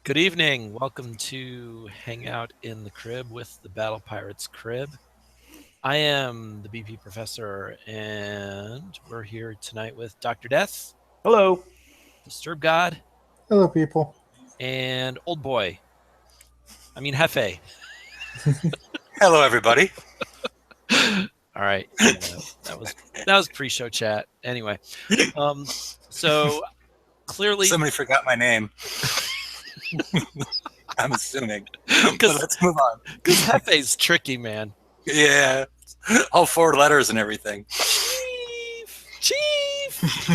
Good evening. Welcome to Hang Out in the Crib with the Battle Pirates Crib. I am the BP Professor, and we're here tonight with Dr. Death, Hello. Disturb God, Hello, people. and Old Boy. I mean, Hefe. Hello, everybody. All right. Yeah, that was pre-show chat. Anyway, so clearly, Somebody forgot my name. I'm assuming. But because let's move on. Hefe's tricky, man. Yeah. All 4 letters and everything. Chief.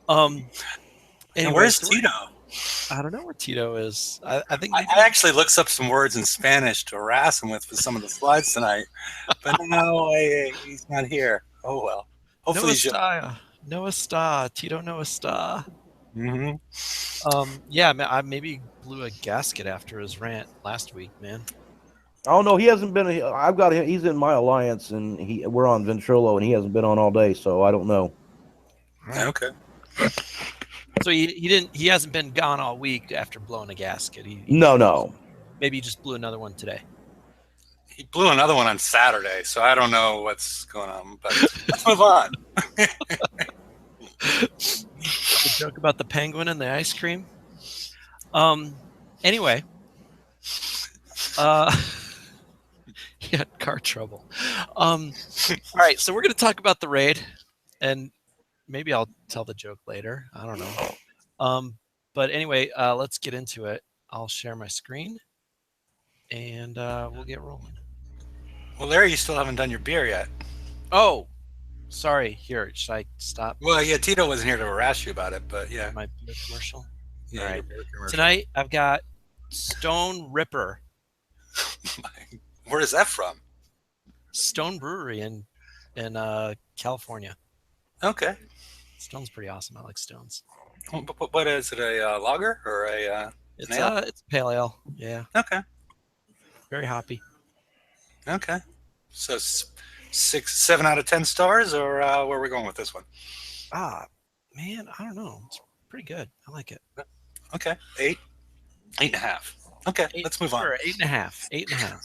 And Anyway, where's so Tito? I don't know where Tito is. I think I actually looked up some words in Spanish to harass him with for some of the slides tonight. But no, he's not here. Oh, well. Hopefully Noah he's... Star. Noah Star. Tito Noah Star. Mm-hmm. Yeah, I maybe blew a gasket after his rant last week, man. Oh no, he hasn't been. I've got him. He's in my alliance, and we're on Ventrilo, and he hasn't been on all day, so I don't know. Right. Okay. So he hasn't been gone all week after blowing a gasket. No. Maybe he just blew another one today. He blew another one on Saturday, so I don't know what's going on. But let's move on. The joke about the penguin and the ice cream. Anyway, he had car trouble. All right, so we're going to talk about the raid, and maybe I'll tell the joke later. I don't know. But anyway, let's get into it. I'll share my screen, and we'll get rolling. Well, Larry, you still haven't done your beer yet. Oh, sorry. Here, should I stop Well, yeah, Tito wasn't here to harass you about it, but yeah. my beer commercial? Yeah, All your right. beer commercial. Tonight, I've got Stone Ripper, Where is that from? Stone Brewery in California. Okay. Stone's pretty awesome. I like Stones. What is it? A lager or a? It's pale ale. Yeah, Okay. very hoppy. Okay. So 7 out of 10 stars, or where are we going with this one? Man, I don't know. It's pretty good. I like it. Okay. 8.5. Okay, let's move on. Sure, 8.5. 8.5.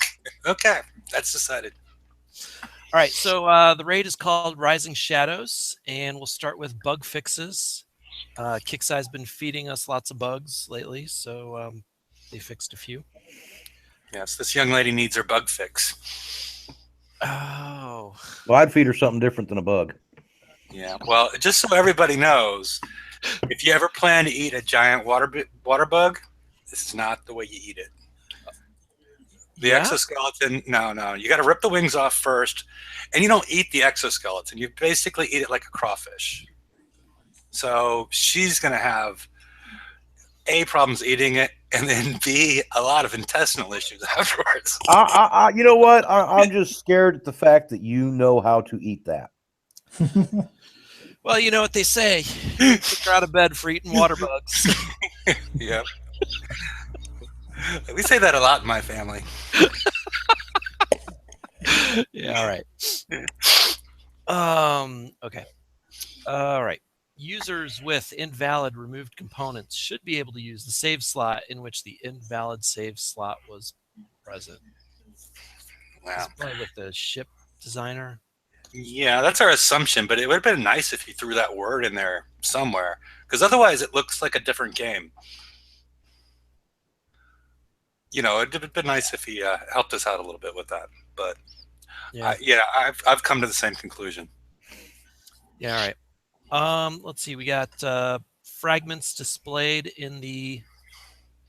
Okay, that's decided. All right, so the raid is called Rising Shadows, and we'll start with bug fixes. Kicksai's been feeding us lots of bugs lately, so they fixed a few. Yes, this young lady needs her bug fix. Oh. Well, I'd feed her something different than a bug. Yeah, well, just so everybody knows, if you ever plan to eat a giant water bug, this is not the way you eat it. The exoskeleton, no. You got to rip the wings off first, and you don't eat the exoskeleton. You basically eat it like a crawfish. So she's going to have A, problems eating it, and then B, a lot of intestinal issues afterwards. You know what? I'm just scared at the fact that you know how to eat that. Well, you know what they say. Kick her out of bed for eating water bugs. Yeah. We say that a lot in my family. Yeah, all right. Okay. All right. Users with invalid removed components should be able to use the save slot in which the invalid save slot was present. Wow. Probably with the ship designer. Yeah, that's our assumption, but it would have been nice if you threw that word in there somewhere, because otherwise it looks like a different game. You know, it'd have been nice if he helped us out a little bit with that. But yeah, I've come to the same conclusion. Yeah, all right. Let's see. We got fragments displayed in the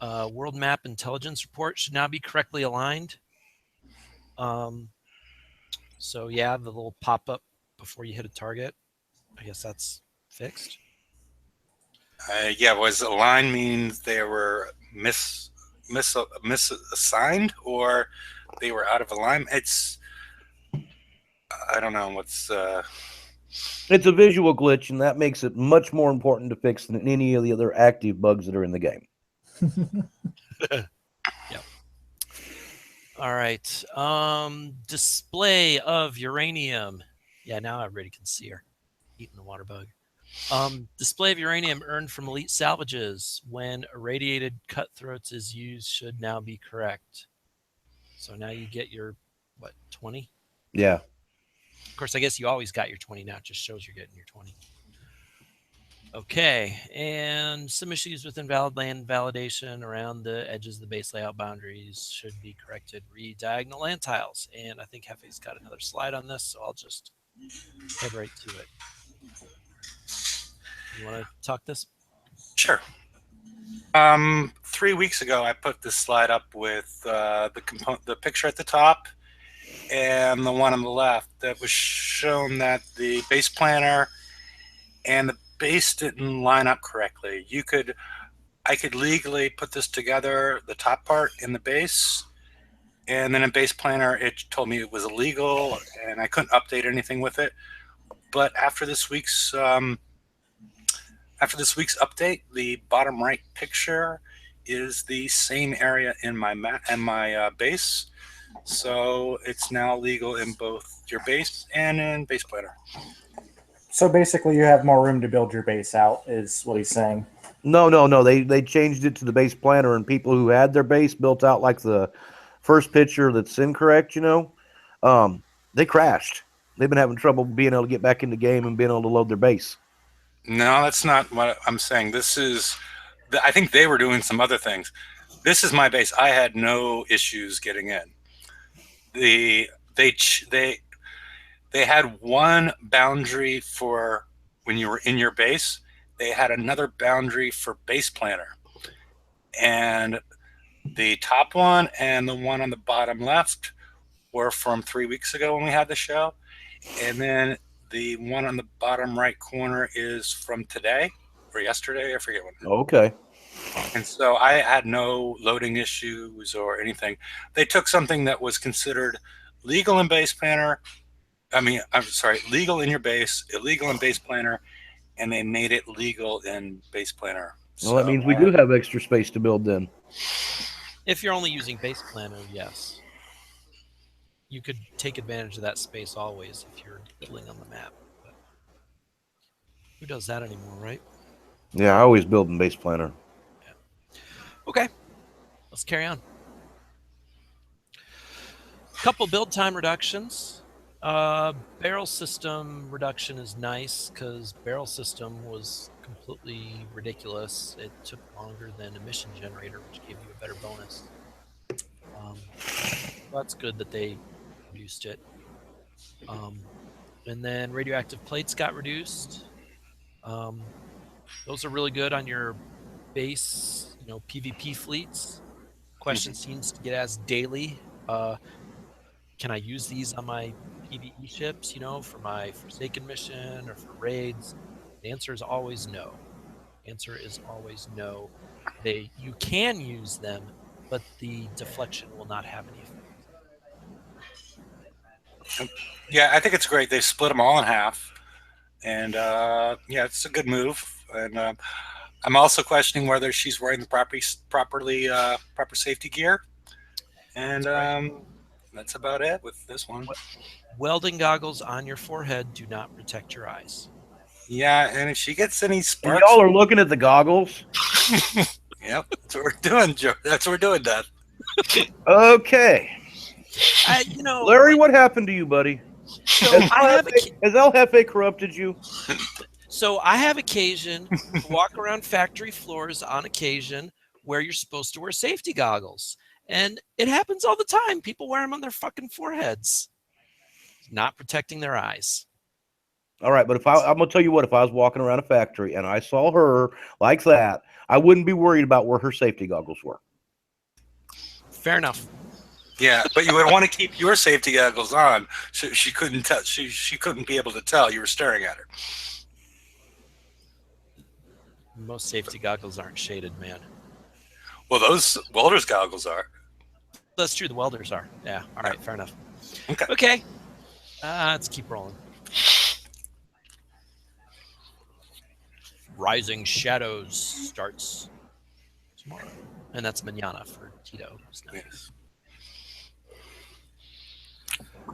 world map intelligence report should now be correctly aligned. So yeah, the little pop-up before you hit a target, I guess that's fixed. Yeah, was aligned means they were misassigned, or they were out of alignment? It's, I don't know what's... It's a visual glitch, and that makes it much more important to fix than any of the other active bugs that are in the game. Yep. All right. Display of uranium. Yeah, now everybody can see her eating the water bug. Display of uranium earned from elite salvages when irradiated cutthroats is used should now be correct. So now you get your, what, 20? Yeah. Of course, I guess you always got your 20 now. It just shows you're getting your 20. Okay, and some issues with invalid land validation around the edges of the base layout boundaries should be corrected. Read diagonal land tiles. And I think Hefe's got another slide on this, so I'll just head right to it. You want to talk this? Sure. 3 weeks ago, I put this slide up with the picture at the top and the one on the left that was shown that the base planner and the base didn't line up correctly. I could legally put this together, the top part in the base, and then in base planner it told me it was illegal and I couldn't update anything with it. But after this week's update, the bottom right picture is the same area in my base, so it's now legal in both your base and in base planner. So basically, you have more room to build your base out, is what he's saying. No. They changed it to the base planner, and people who had their base built out like the first picture that's incorrect, they crashed. They've been having trouble being able to get back in the game and being able to load their base. No, that's not what I'm saying. I think they were doing some other things. This is my base. I had no issues getting in. They had one boundary for when you were in your base. They had another boundary for base planner, and the top one and the one on the bottom left were from 3 weeks ago when we had the show, and then the one on the bottom right corner is from today or yesterday. I forget when. Okay. And so I had no loading issues or anything. They took something that was considered legal in base planner. Legal in your base, illegal in base planner, and they made it legal in base planner. Well, that means we do have extra space to build then. If you're only using base planner, yes. You could take advantage of that space always if you're building on the map. But who does that anymore, right? Yeah, I always build in base planner. Yeah. Okay, let's carry on. Couple build time reductions. Barrel system reduction is nice because barrel system was completely ridiculous. It took longer than emission generator, which gave you a better bonus. That's good that they reduced it. And then radioactive plates got reduced. Those are really good on your base, PvP fleets. Question seems to get asked daily. Can I use these on my PvE ships, for my Forsaken mission or for raids? The answer is always no. You can use them, but the deflection will not have any effect. Yeah, I think it's great. They split them all in half, and it's a good move. And I'm also questioning whether she's wearing the proper safety gear. And that's about it with this one. Welding goggles on your forehead do not protect your eyes. Yeah, and if she gets any sparks, y'all are looking at the goggles. Yep, that's what we're doing, Joe. That's what we're doing, Dad. Okay. Larry, what happened to you, buddy? So has El Jefe corrupted you? So I have occasion to walk around factory floors on occasion where you're supposed to wear safety goggles. And it happens all the time. People wear them on their fucking foreheads. Not protecting their eyes. All right, but I'm going to tell you what, if I was walking around a factory and I saw her like that, I wouldn't be worried about where her safety goggles were. Fair enough. Yeah, but you would want to keep your safety goggles on so she couldn't tell. She couldn't be able to tell you were staring at her. Most safety goggles aren't shaded, man. Well, those welders' goggles are. That's true. The welders are. Yeah. All right. Fair enough. Okay. Let's keep rolling. Rising Shadows starts tomorrow, and that's manana for Tito. Nice.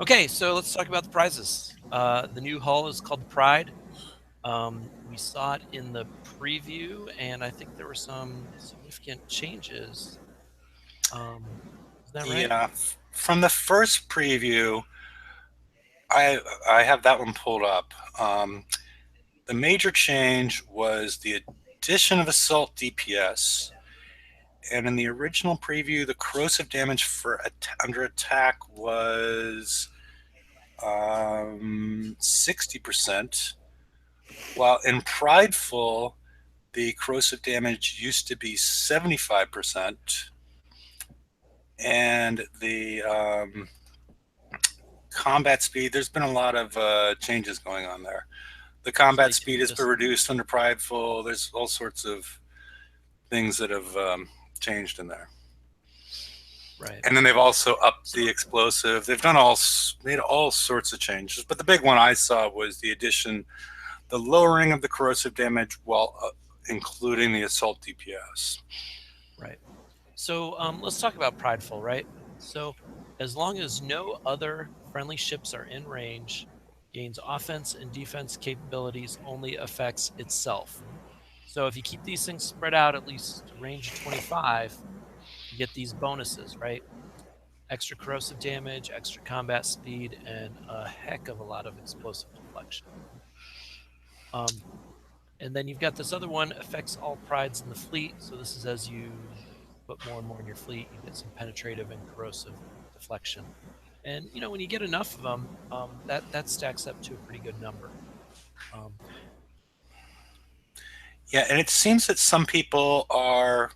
Okay, so let's talk about the prizes. The new hull is called the Pride. We saw it in the preview, and I think there were some significant changes. Is that right? Yeah, from the first preview, I I have that one pulled up. The major change was the addition of assault DPS, and in the original preview, the corrosive damage for under attack was 60%, while in Prideful, the corrosive damage used to be 75%, and the combat speed, there's been a lot of changes going on there. The So they combat speed changed has been this. reduced under Prideful. There's all sorts of things that have changed in there. Right. And then they've also upped the explosive. They've done made all sorts of changes. But the big one I saw was the lowering of the corrosive damage while including the assault DPS. Right. So let's talk about Prideful, right? So as long as no other friendly ships are in range, gains offense and defense capabilities only affects itself. So if you keep these things spread out at least a range of 25, you get these bonuses, right? Extra corrosive damage, extra combat speed, and a heck of a lot of explosive deflection. Um, and then you've got this other one, affects all prides in the fleet. So this is as you put more and more in your fleet, you get some penetrative and corrosive deflection. And when you get enough of them, that stacks up to a pretty good number. Um, Yeah, and it seems that some people are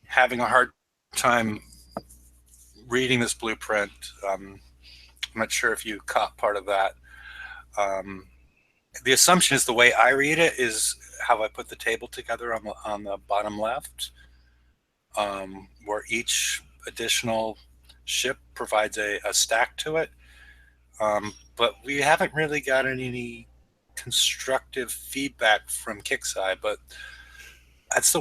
having a hard time reading this blueprint. I'm not sure if you caught part of that. Um, the assumption is the way I read it is how I put the table together on the bottom left, where each additional ship provides a stack to it. But we haven't really gotten any constructive feedback from Kickside, but that's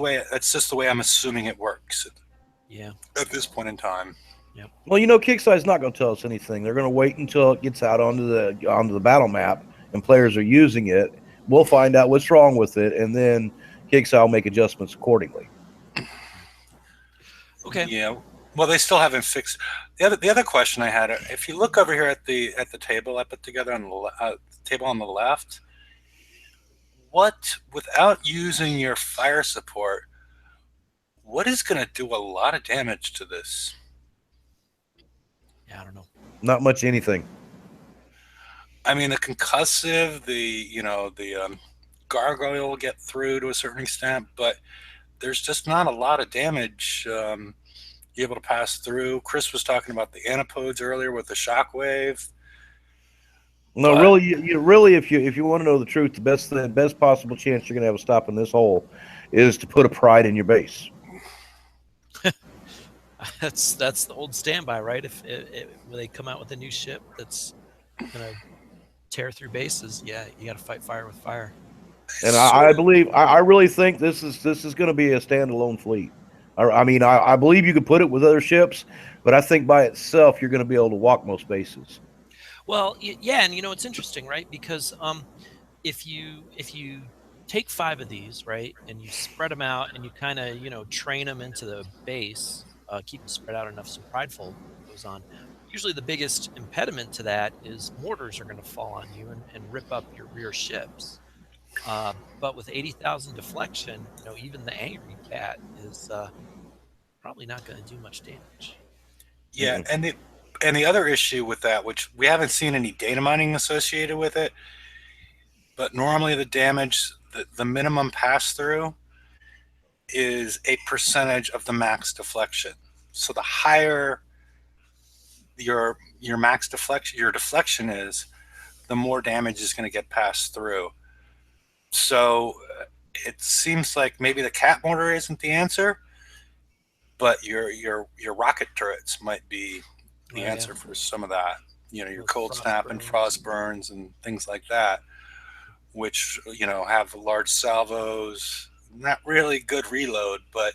just the way I'm assuming it works yeah. at this point in time. Yep. Well, Kickstarter's not going to tell us anything. They're going to wait until it gets out onto the battle map and players are using it. We'll find out what's wrong with it, and then Kickstarter will make adjustments accordingly. Okay. Yeah. Well, they still haven't fixed the other question I had. If you look over here at the table I put together on the table on the left, without using your fire support, what is going to do a lot of damage to this? Yeah, I don't know. Not much anything. I mean, the concussive, the gargoyle will get through to a certain extent, but there's just not a lot of damage you're able to pass through. Chris was talking about the antipodes earlier with the shockwave. No, But- really, really, if you want to know the truth, the best possible chance you're going to have of stopping this hole is to put a pride in your base. That's the old standby, right? If when they come out with a new ship that's gonna tear through bases, yeah, you got to fight fire with fire. And I believe, I really think this is going to be a standalone fleet. I mean, I believe you could put it with other ships, but I think by itself you're going to be able to walk most bases. Well, yeah, and it's interesting, right? Because if you take 5 of these, right, and you spread them out and you kind of train them into the base, keep them spread out enough so Prideful goes on. Usually, the biggest impediment to that is mortars are going to fall on you and rip up your rear ships. But with 80,000 deflection, even the angry cat is probably not going to do much damage. Yeah, and the other issue with that, which we haven't seen any data mining associated with it, but normally the damage, the minimum pass through is a percentage of the max deflection. So the higher your max deflection, your deflection is, the more damage is going to get passed through. So it seems like maybe the cat mortar isn't the answer, but your rocket turrets might be the answer for some of that. Your cold snap and frost burns and things like that, which have large salvos, not really good reload, but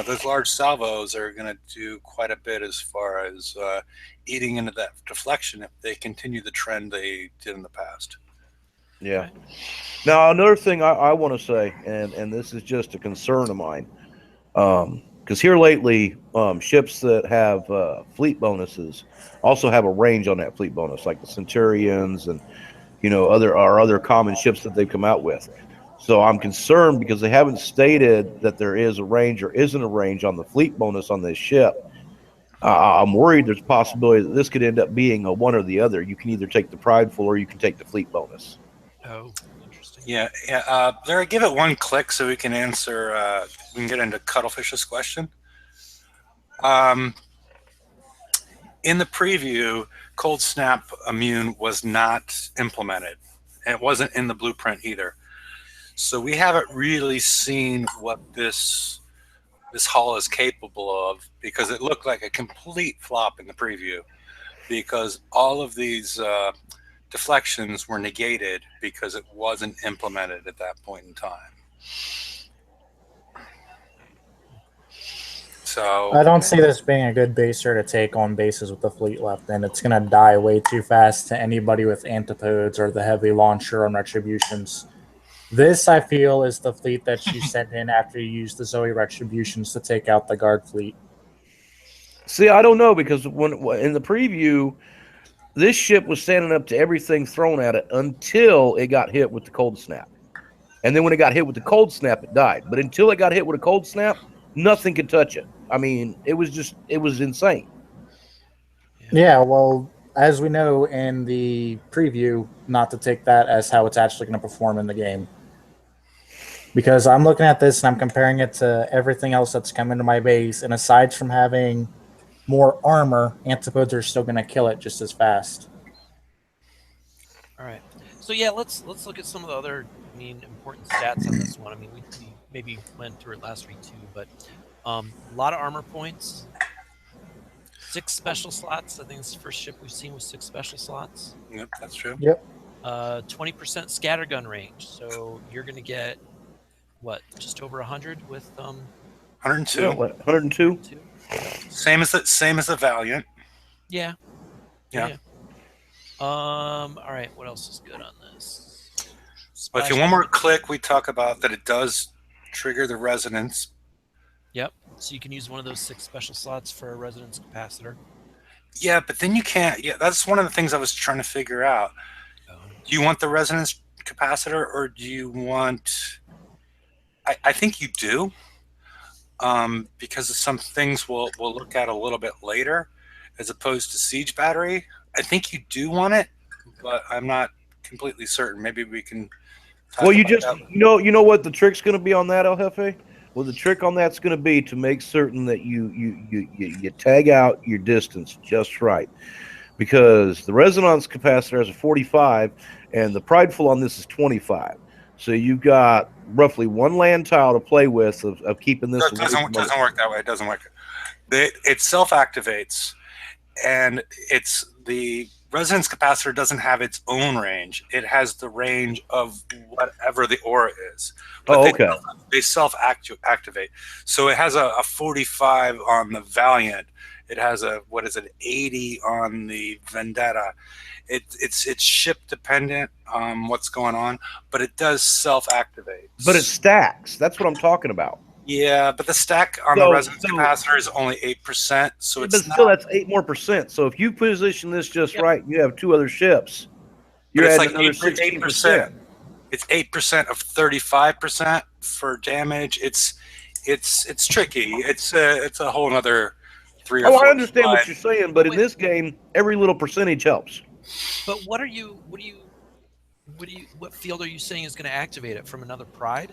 those large salvos are going to do quite a bit as far as eating into that deflection if they continue the trend they did in the past. Yeah. Right. Now another thing I want to say, and this is just a concern of mine, because here lately, ships that have fleet bonuses also have a range on that fleet bonus, like the Centurions and other common ships that they've come out with. So I'm concerned because they haven't stated that there is a range or isn't a range on the fleet bonus on this ship. I'm worried there's a possibility that this could end up being a one or the other. You can either take the prideful or you can take the fleet bonus. Oh, interesting. Yeah, yeah. Larry, give it one click so we can answer. We can get into Cuttlefish's question. In the preview, Cold Snap Immune was not implemented. And it wasn't in the blueprint either. So we haven't really seen what this hull is capable of, because it looked like a complete flop in the preview, because all of these deflections were negated because it wasn't implemented at that point in time. So I don't see this being a good baser to take on bases with the fleet left, and it's going to die way too fast to anybody with antipodes or the heavy launcher on retributions. This, I feel, is the fleet that you sent in after you use the Zoe retributions to take out the guard fleet. See, I don't know because when in the preview, this ship was standing up to everything thrown at it until it got hit with the cold snap. And then when it got hit with the cold snap, it died. But until it got hit with a cold snap, nothing could touch it. I mean, it was insane. Yeah, well, as we know in the preview, not to take that as how it's actually going to perform in the game. Because I'm looking at this and I'm comparing it to everything else that's come into my base, and aside from having more armor, antipodes are still going to kill it just as fast. All right. So yeah, let's look at some of the other important stats on this one. I mean, we maybe went through it last week too, but a lot of armor points, 6 special slots. I think it's the first ship we've seen with 6 special slots. Yep, that's true. Yep. 20% scattergun range. So you're going to get what, just over 100 with 102. Yeah, 102. Same as the Valiant. Yeah. Yeah. All right. What else is good on this? But if you one more click, we talk about that it does trigger the resonance. Yep. So you can use one of those 6 special slots for a resonance capacitor. Yeah, but then you can't. Yeah, that's one of the things I was trying to figure out. Do you want the resonance capacitor, or do you want? I think you do, because of some things we'll look at a little bit later, as opposed to siege battery. I think you do want it, but I'm not completely certain. Maybe we can. Well, you know what the trick's going to be on that, El Jefe? Well, the trick on that's going to be to make certain that you tag out your distance just right, because the resonance capacitor has a 45, and the prideful on this is 25. So you've got roughly 1 land tile to play with of keeping this. It doesn't work that way. It doesn't work. It self activates, and it's the resonance capacitor doesn't have its own range. It has the range of whatever the aura is. But okay. They self activate. So it has a 45 on the Valiant. It has a 80 on the Vendetta. It's ship dependent on what's going on, but it does self activate. But it stacks. That's what I'm talking about. Yeah, but the stack on the resonance capacitor is only 8%, so it's still that's 8 more percent. So if you position this just right, you have 2 other ships. You're adding another 16%. It's 8% of 35% for damage. It's tricky. It's a whole other 3 or 4. I understand what you're saying, but in this game, every little percentage helps. But what field are you saying is going to activate it from another pride?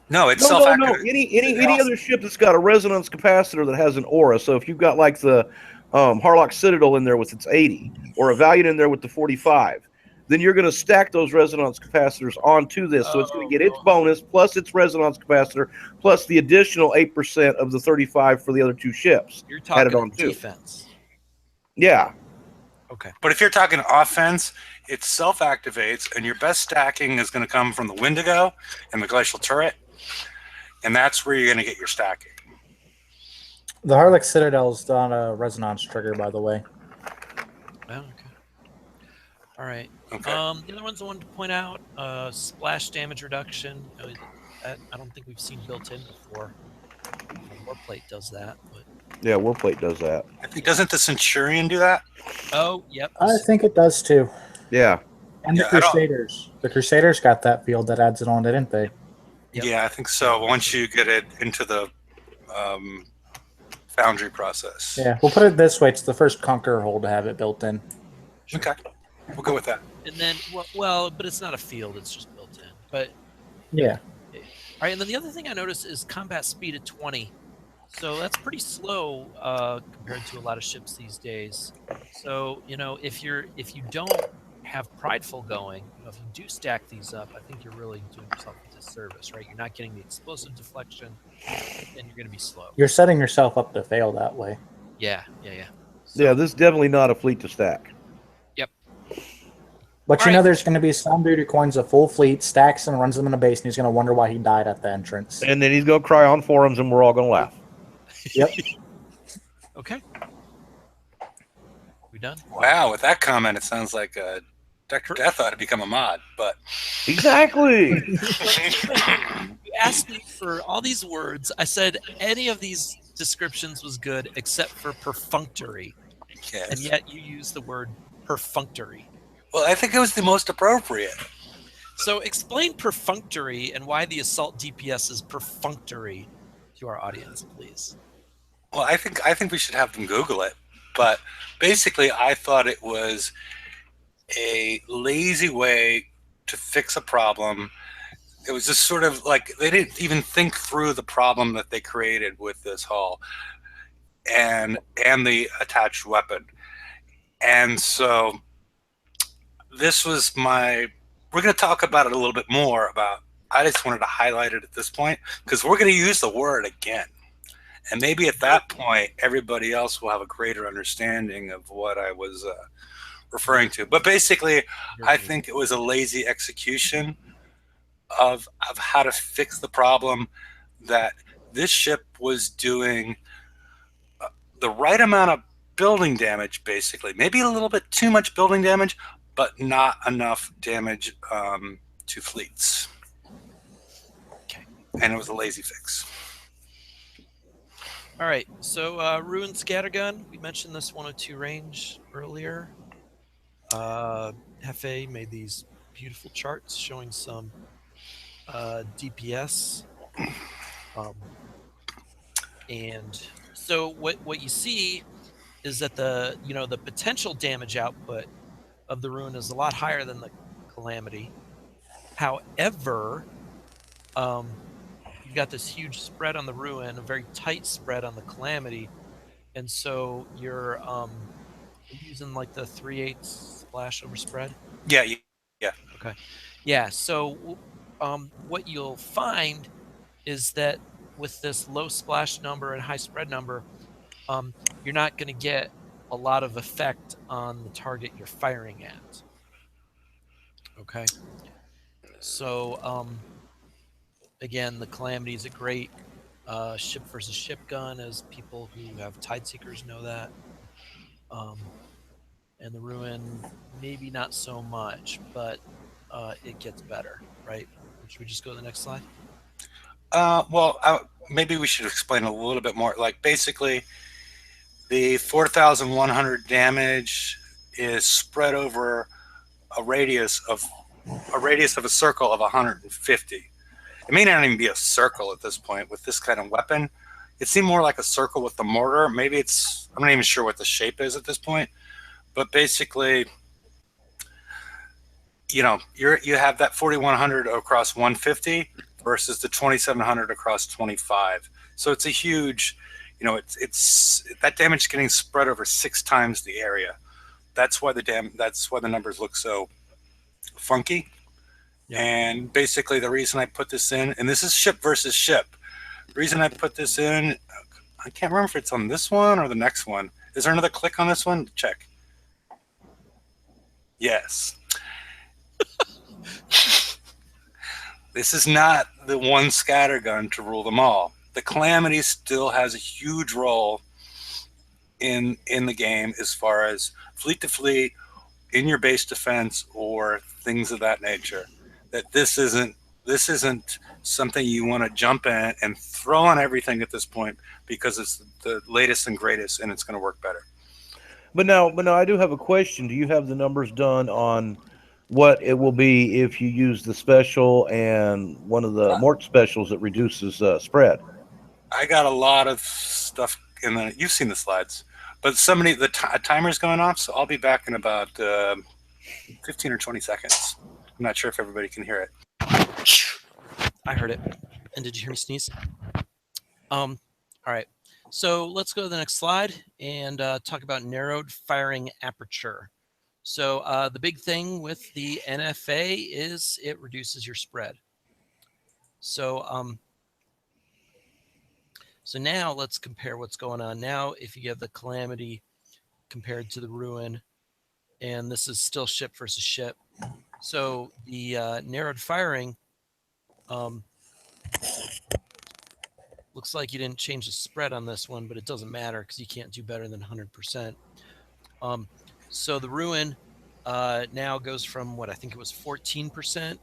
No, it's self-activated. No. Any other ship that's got a resonance capacitor that has an aura. So if you've got like the Harlock Citadel in there with its 80, or a Valiant in there with the 45, then you're going to stack those resonance capacitors onto this. So it's going to get its bonus plus its resonance capacitor plus the additional 8% of the 35 for the other 2 ships. You're talking on defense. Yeah. Okay. But if you're talking offense, it self-activates, and your best stacking is going to come from the Wendigo and the Glacial Turret, and that's where you're going to get your stacking. The Harlock Citadel's done a resonance trigger, by the way. Oh, okay. All right. Okay. The other ones I wanted to point out: splash damage reduction. I don't think we've seen built in before. Warplate does that, but Yeah, Warplate does that. I think doesn't the Centurion do that? yep. I think it does too. Yeah. And the Yeah, I don't. Crusaders. The Crusaders got that field that adds it on, didn't they? Yep. Yeah, I think so. Once you get it into the foundry process. Yeah, we'll put it this way: it's the first Conqueror hull to have it built in. Sure. Okay, we'll go with that. And then, well, but it's not a field; it's just built in. But Yeah. all right. And then the other thing I noticed is combat speed at 20. So that's pretty slow compared to a lot of ships these days. So if you don't have Prideful going, if you do stack these up, I think you're really doing yourself a disservice, right? You're not getting the explosive deflection, and you're going to be slow. You're setting yourself up to fail that way. Yeah. So, yeah, this is definitely not a fleet to stack. Yep. But there's going to be some dude who coins a full fleet, stacks and runs them in a base, and he's going to wonder why he died at the entrance. And then he's going to cry on forums, and we're all going to laugh. Yep. Okay. We done? Wow, with that comment, it sounds like Dr. Death ought to become a mod, but exactly. You asked me for all these words. I said any of these descriptions was good except for perfunctory. Yes. And yet you used the word perfunctory. Well, I think it was the most appropriate. So explain perfunctory and why the assault DPS is perfunctory to our audience, please. Well, I think we should have them Google it. But basically, I thought it was a lazy way to fix a problem. It was just sort of like they didn't even think through the problem that they created with this hull and the attached weapon. And so this was we're going to talk about it a little bit more about. I just wanted to highlight it at this point because we're going to use the word again. And maybe at that point, everybody else will have a greater understanding of what I was referring to. But basically, I think it was a lazy execution of how to fix the problem that this ship was doing the right amount of building damage, basically. Maybe a little bit too much building damage, but not enough damage to fleets. Okay. And it was a lazy fix. All right, so Ruined Scattergun, we mentioned this 102 range earlier. Hefe made these beautiful charts showing some DPS. And so what you see is that the potential damage output of the Ruin is a lot higher than the Calamity. However, you've got this huge spread on the Ruin, a very tight spread on the Calamity, and so you're using like the 3/8 splash over spread. Yeah. Okay. Yeah. So what you'll find is that with this low splash number and high spread number, you're not going to get a lot of effect on the target you're firing at. Okay. So again, the Calamity is a great ship versus ship gun, as people who have Tideseekers know that. And the Ruin, maybe not so much, but it gets better, right? Should we just go to the next slide? Maybe we should explain a little bit more. Like basically, the 4,100 damage is spread over a radius of a circle of 150. It may not even be a circle at this point with this kind of weapon. It seemed more like a circle with the mortar. Maybe I'm not even sure what the shape is at this point. But basically, you have that 4,100 across 150 versus the 2,700 across 25. So it's a huge, it's that damage is getting spread over 6 times the area. That's why the numbers look so funky. Yeah. And basically the reason I put this in, and this is ship versus ship. The reason I put this in, I can't remember if it's on this one or the next one. Is there another click on this one? Check. Yes. This is not the one scattergun to rule them all. The Calamity still has a huge role in the game as far as fleet to fleet in your base defense or things of that nature. That this isn't something you want to jump in and throw on everything at this point because it's the latest and greatest and it's going to work better. But now, I do have a question. Do you have the numbers done on what it will be if you use the special and one of the Uh, Mort specials that reduces spread? I got a lot of stuff in the. You've seen the slides, but somebody a timer's going off, so I'll be back in about 15 or 20 seconds. I'm not sure if everybody can hear it. I heard it. And did you hear me sneeze? All right. So let's go to the next slide and talk about narrowed firing aperture. So the big thing with the NFA is it reduces your spread. So so now let's compare what's going on now. If you have the Calamity compared to the Ruin, and this is still ship versus ship. So the narrowed firing looks like you didn't change the spread on this one, but it doesn't matter because you can't do better than 100%. So the Ruin now goes from what I think it was 14%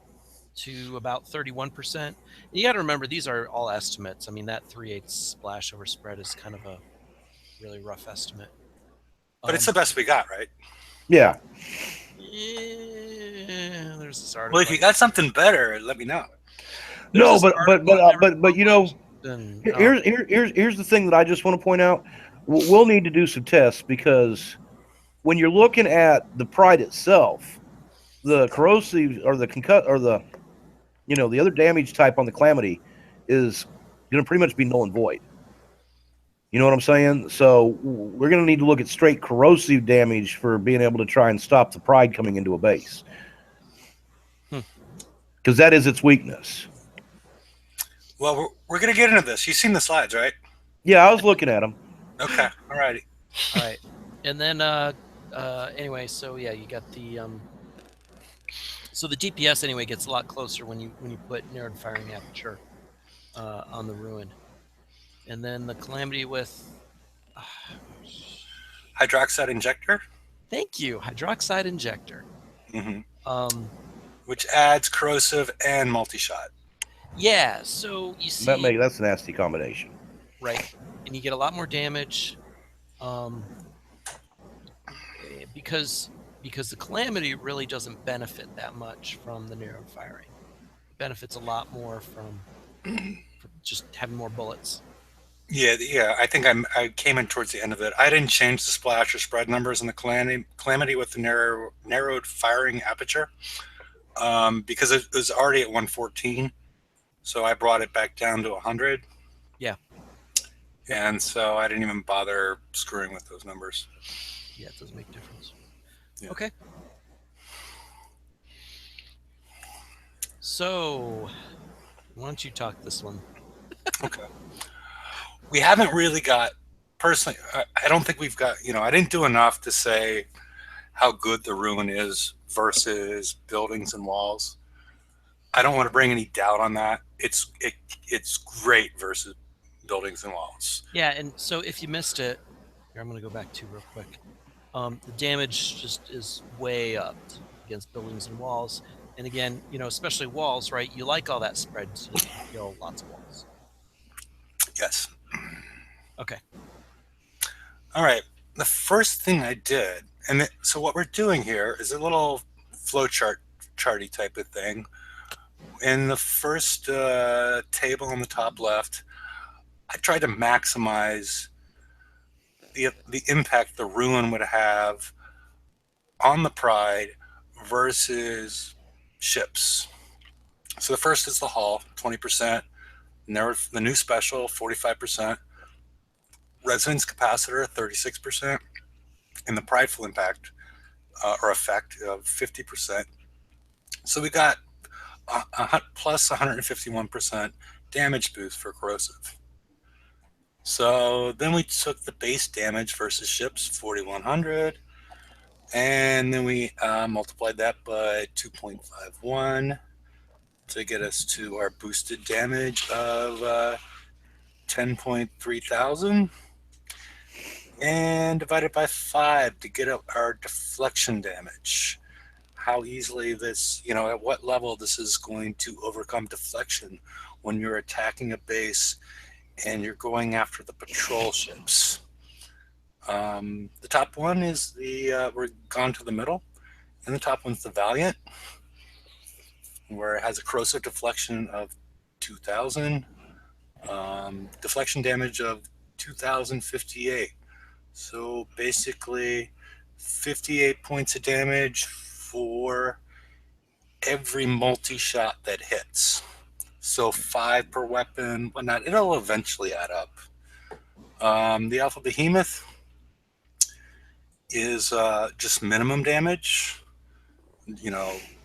to about 31%. And you got to remember, these are all estimates. I mean, that 3/8 splash over spread is kind of a really rough estimate. But it's the best we got, right? Yeah. Yeah, there's this article. Well, if you got something better, let me know. No, but you know, here's the thing that I just want to point out. We'll need to do some tests because when you're looking at the Pride itself, the corrosive or the the other damage type on the Calamity is going to pretty much be null and void. You know what I'm saying? So we're going to need to look at straight corrosive damage for being able to try and stop the Pride coming into a base. Because that is its weakness. Well, we're going to get into this. You've seen the slides, right? Yeah, I was looking at them. Okay. All righty. All right. And then anyway, so yeah, you got the so the DPS anyway gets a lot closer when you put narrowed firing aperture on the Ruin. And then the Calamity with hydroxide injector. Thank you, hydroxide injector. Mm-hmm. Which adds corrosive and multi-shot. Yeah, so you see that's a nasty combination, right? And you get a lot more damage, because the Calamity really doesn't benefit that much from the narrowed firing. It benefits a lot more from just having more bullets. Yeah. I think I came in towards the end of it. I didn't change the splash or spread numbers in the Calamity with the narrowed firing aperture because it was already at 114. So I brought it back down to 100. Yeah. And so I didn't even bother screwing with those numbers. Yeah, it does make a difference. Yeah. Okay. So, why don't you talk this one? Okay. We haven't really got, personally, I don't think we've got, I didn't do enough to say how good the Ruin is versus buildings and walls. I don't want to bring any doubt on that. It's great versus buildings and walls. Yeah, and so if you missed it, here I'm going to go back to real quick. The damage just is way up against buildings and walls. And again, especially walls, right? You like all that spread, so you can kill lots of walls. Yes. Okay. All right. The first thing I did, so what we're doing here is a little charty type of thing. In the first table on the top left, I tried to maximize the impact the Ruin would have on the Pride versus ships. So the first is the hull, 20%. The new special, 45%. Resonance capacitor, 36%. And the prideful impact or effect of 50%. So we got plus 151% damage boost for corrosive. So then we took the base damage versus ships, 4,100, and then we multiplied that by 2.51 to get us to our boosted damage of 10.3 thousand. and divide it by 5 to get our deflection damage. How easily this, at what level this is going to overcome deflection when you're attacking a base and you're going after the patrol ships. The top one is we're gone to the middle, and the top one's the Valiant, where it has a corrosive deflection of 2,000, deflection damage of 2,058. So basically, 58 points of damage for every multi-shot that hits. So 5 per weapon, whatnot. It'll eventually add up. The Alpha Behemoth is just minimum damage.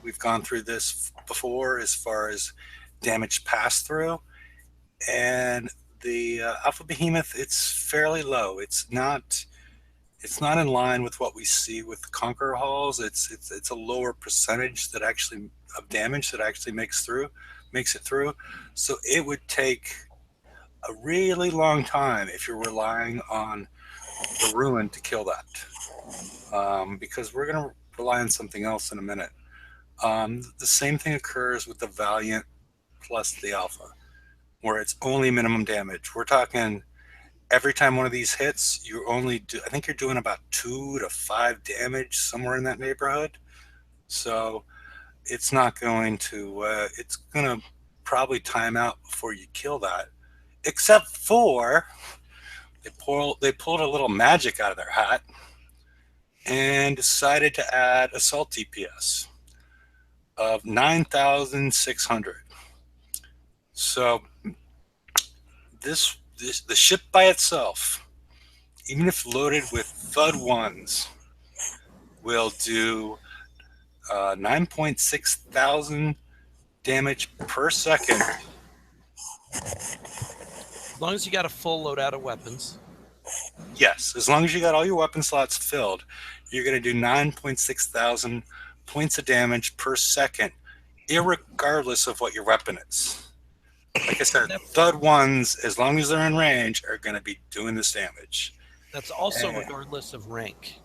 We've gone through this before as far as damage pass through, and the Alpha Behemoth, it's fairly low. It's not in line with what we see with Conqueror Halls. It's a lower percentage that actually of damage that actually makes it through. So it would take a really long time if you're relying on the Ruin to kill that, because we're going to rely on something else in a minute. The same thing occurs with the Valiant plus the Alpha, where it's only minimum damage. We're talking every time one of these hits, I think you're doing about 2 to 5 damage, somewhere in that neighborhood. So it's not going to, it's going to probably time out before you kill that. Except for they pulled a little magic out of their hat and decided to add assault DPS of 9,600. So the ship by itself, even if loaded with Thud 1s, will do 9.6 thousand damage per second. As long as you got a full loadout of weapons. Yes, as long as you got all your weapon slots filled, you're going to do 9.6 thousand points of damage per second, irregardless of what your weapon is. Like I said, Thud 1s, as long as they're in range, are going to be doing this damage. That's also regardless of rank.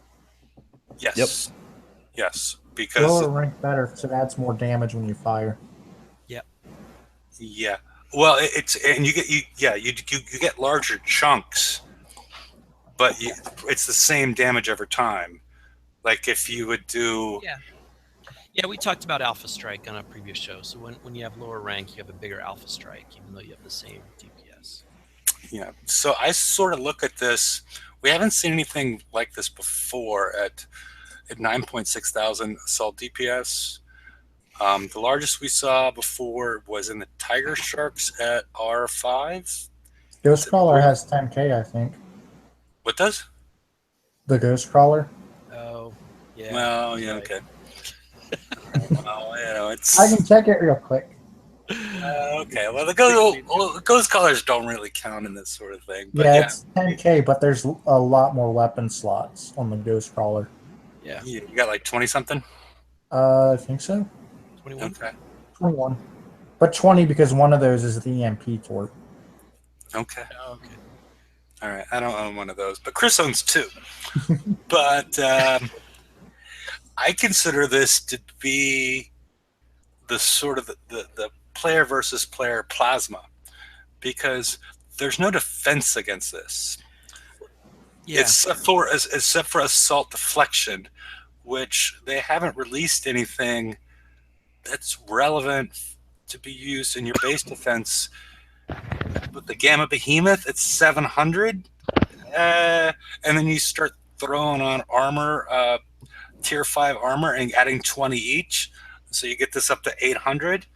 Yes. Yep. Yes, because lower rank better because it adds more damage when you fire. Yep. Yeah. Well, you get larger chunks, but it's the same damage every time. Like if you would do. Yeah, we talked about Alpha Strike on a previous show. So when you have lower rank, you have a bigger Alpha Strike, even though you have the same DPS. Yeah. So I sort of look at this. We haven't seen anything like this before at 9.6 thousand assault DPS. The largest we saw before was in the Tiger Sharks at R5. Ghost Crawler has 10k, I think. What does? The Ghost Crawler. Oh, yeah. Well, yeah, okay. Well, it's. I can check it real quick. Okay, well, the ghost colors don't really count in this sort of thing. But yeah, it's 10k, but there's a lot more weapon slots on the Ghost Crawler. Yeah. You got like 20 something? I think so. 21. Okay. 21. But 20 because one of those is the EMP tort. Okay. Oh, okay. All right. I don't own one of those, but Chris owns 2. But I consider this to be the sort of the player versus player plasma, because there's no defense against this. Yeah. Except for assault deflection, which they haven't released anything that's relevant to be used in your base defense. With the Gamma Behemoth, it's 700, and then you start throwing on armor, tier 5 armor, and adding 20 each, so you get this up to 800.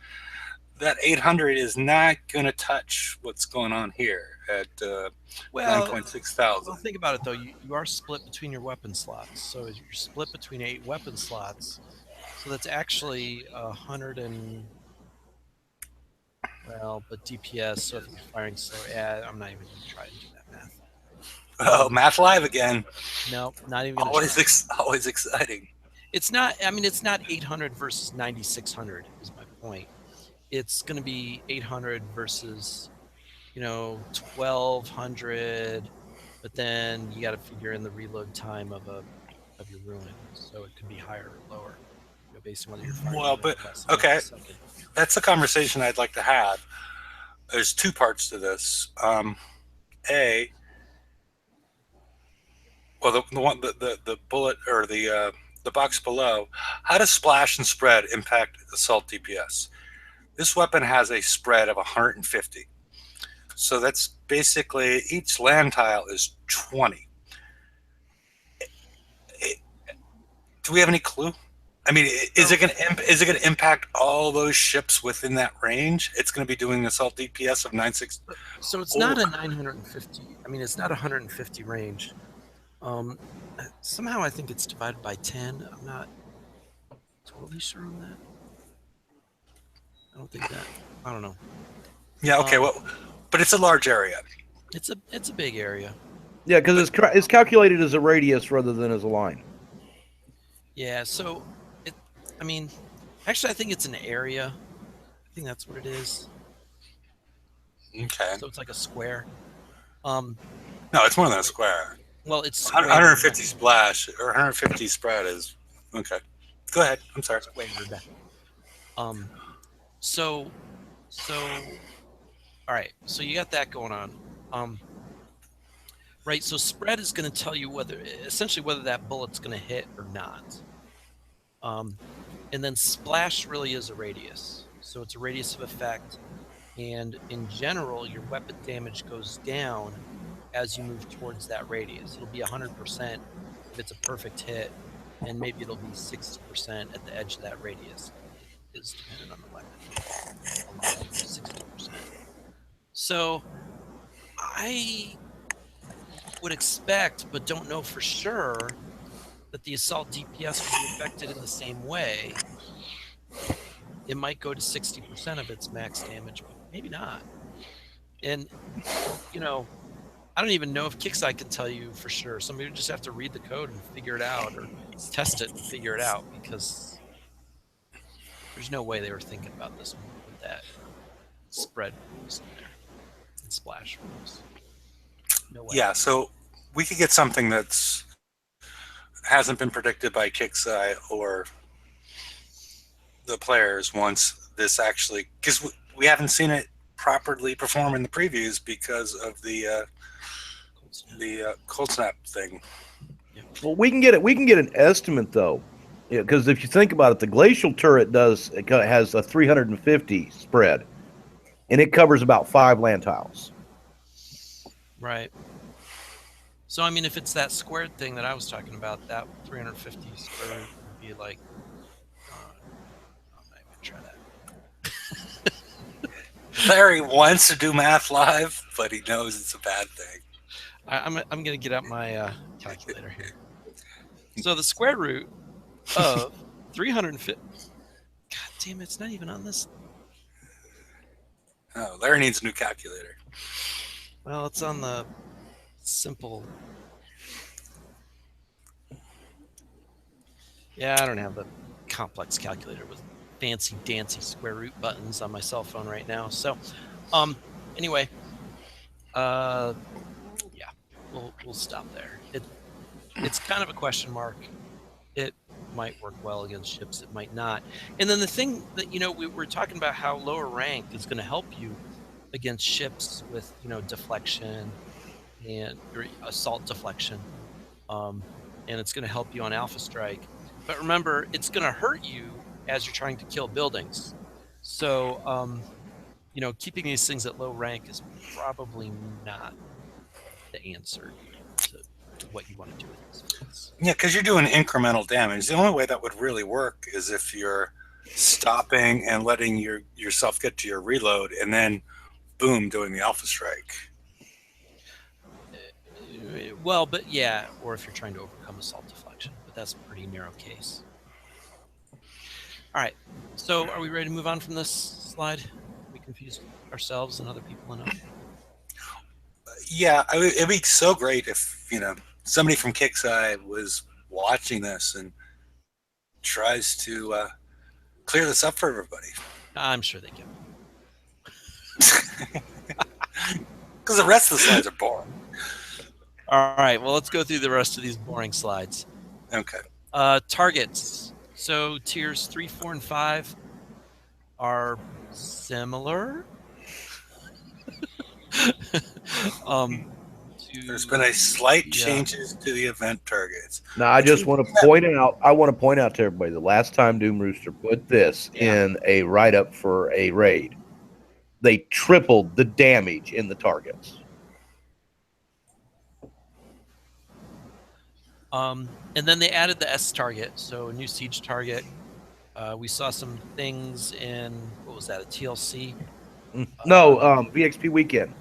That 800 is not going to touch what's going on here at 9.6 thousand. Well, think about it, though. You are split between your weapon slots. So you're split between 8 weapon slots. So that's actually 100 and... Well, but DPS, so if you're firing slow... Yeah, I'm not even going to try to do that math. Oh, math live again. No, not even going to always exciting. It's not... I mean, it's not 800 versus 9,600 is my point. It's going to be 800 versus, 1,200 but then you got to figure in the reload time of your ruin, so it could be higher or lower, based on whether you're firing Well, it but at less than okay, a second. that's a conversation I'd like to have. There's two parts to this. A, well, the one the bullet or the box below. How does splash and spread impact assault DPS? This weapon has a spread of 150, so that's basically each land tile is 20. Do we have any clue? I mean, is it going to impact all those ships within that range? It's going to be doing assault DPS of 96. So it's not a 950. I mean, it's not 150 range. Somehow I think it's divided by 10. I'm not totally sure on that. I don't think that. I don't know. Yeah. Okay. Well, but it's a large area. It's a big area. Yeah, because it's calculated as a radius rather than as a line. Yeah. So I mean, actually, I think it's an area. I think that's what it is. Okay. So it's like a square. No, it's more than a square. Well, it's 150 splash or 150 spread is okay. Go ahead. I'm sorry. Squared. So, all right. So you got that going on. Right. So spread is going to tell you essentially whether that bullet's going to hit or not. And then splash really is a radius. So it's a radius of effect. And in general, your weapon damage goes down as you move towards that radius. It'll be 100% if it's a perfect hit, and maybe it'll be 60% at the edge of that radius. It is dependent on the weapon. 60%. So I would expect, but don't know for sure, that the assault DPS will be affected in the same way. It might go to 60% of its max damage, but maybe not. And, I don't even know if Kixeye can tell you for sure. Somebody would just have to read the code and figure it out, or test it and figure it out, because there's no way they were thinking about this with that spread rules in there and splash rules. No way. Yeah, so we could get something that's hasn't been predicted by Kixeye or the players once this actually, because we haven't seen it properly perform in the previews because of the cold snap thing. Yeah. Well, we can get it. We can get an estimate though, because if you think about it, the glacial turret has a 350 spread, and it covers about 5 land tiles. Right. So I mean, if it's that squared thing that I was talking about, that 350 squared would be like. I'm not even gonna try that. Larry wants to do math live, but he knows it's a bad thing. I'm gonna get out my calculator here. So the square root of 350. God damn it! It's not even on this. Oh, Larry needs a new calculator. Well, it's on the simple. Yeah, I don't have the complex calculator with fancy dancy square root buttons on my cell phone right now. So, anyway, yeah, we'll stop there. It's kind of a question mark. It might work well against ships. It might not. And then the thing that we were talking about, how lower rank is going to help you against ships with deflection and assault deflection, and it's going to help you on Alpha Strike. But remember, it's going to hurt you as you're trying to kill buildings. So, keeping these things at low rank is probably not the answer to what you want to do with these things. Yeah, because you're doing incremental damage. The only way that would really work is if you're stopping and letting yourself get to your reload, and then, boom, doing the Alpha Strike. Well, but yeah, or if you're trying to overcome assault deflection, but that's a pretty narrow case. All right, so are we ready to move on from this slide? We confused ourselves and other people enough. Yeah, it'd be so great if somebody from Kixeye was watching this and tries to clear this up for everybody. I'm sure they can. Because the rest of the slides are boring. All right. Well, let's go through the rest of these boring slides. Okay. Targets. So tiers 3, 4, and 5 are similar. There's been a slight changes to the event targets. Now, I just want to point out. I want to point out to everybody the last time Doom Rooster put this in a write-up for a raid, they tripled the damage in the targets. And then they added the S target, so a new siege target. We saw some things in, what was that, a TLC? No, VXP Weekend.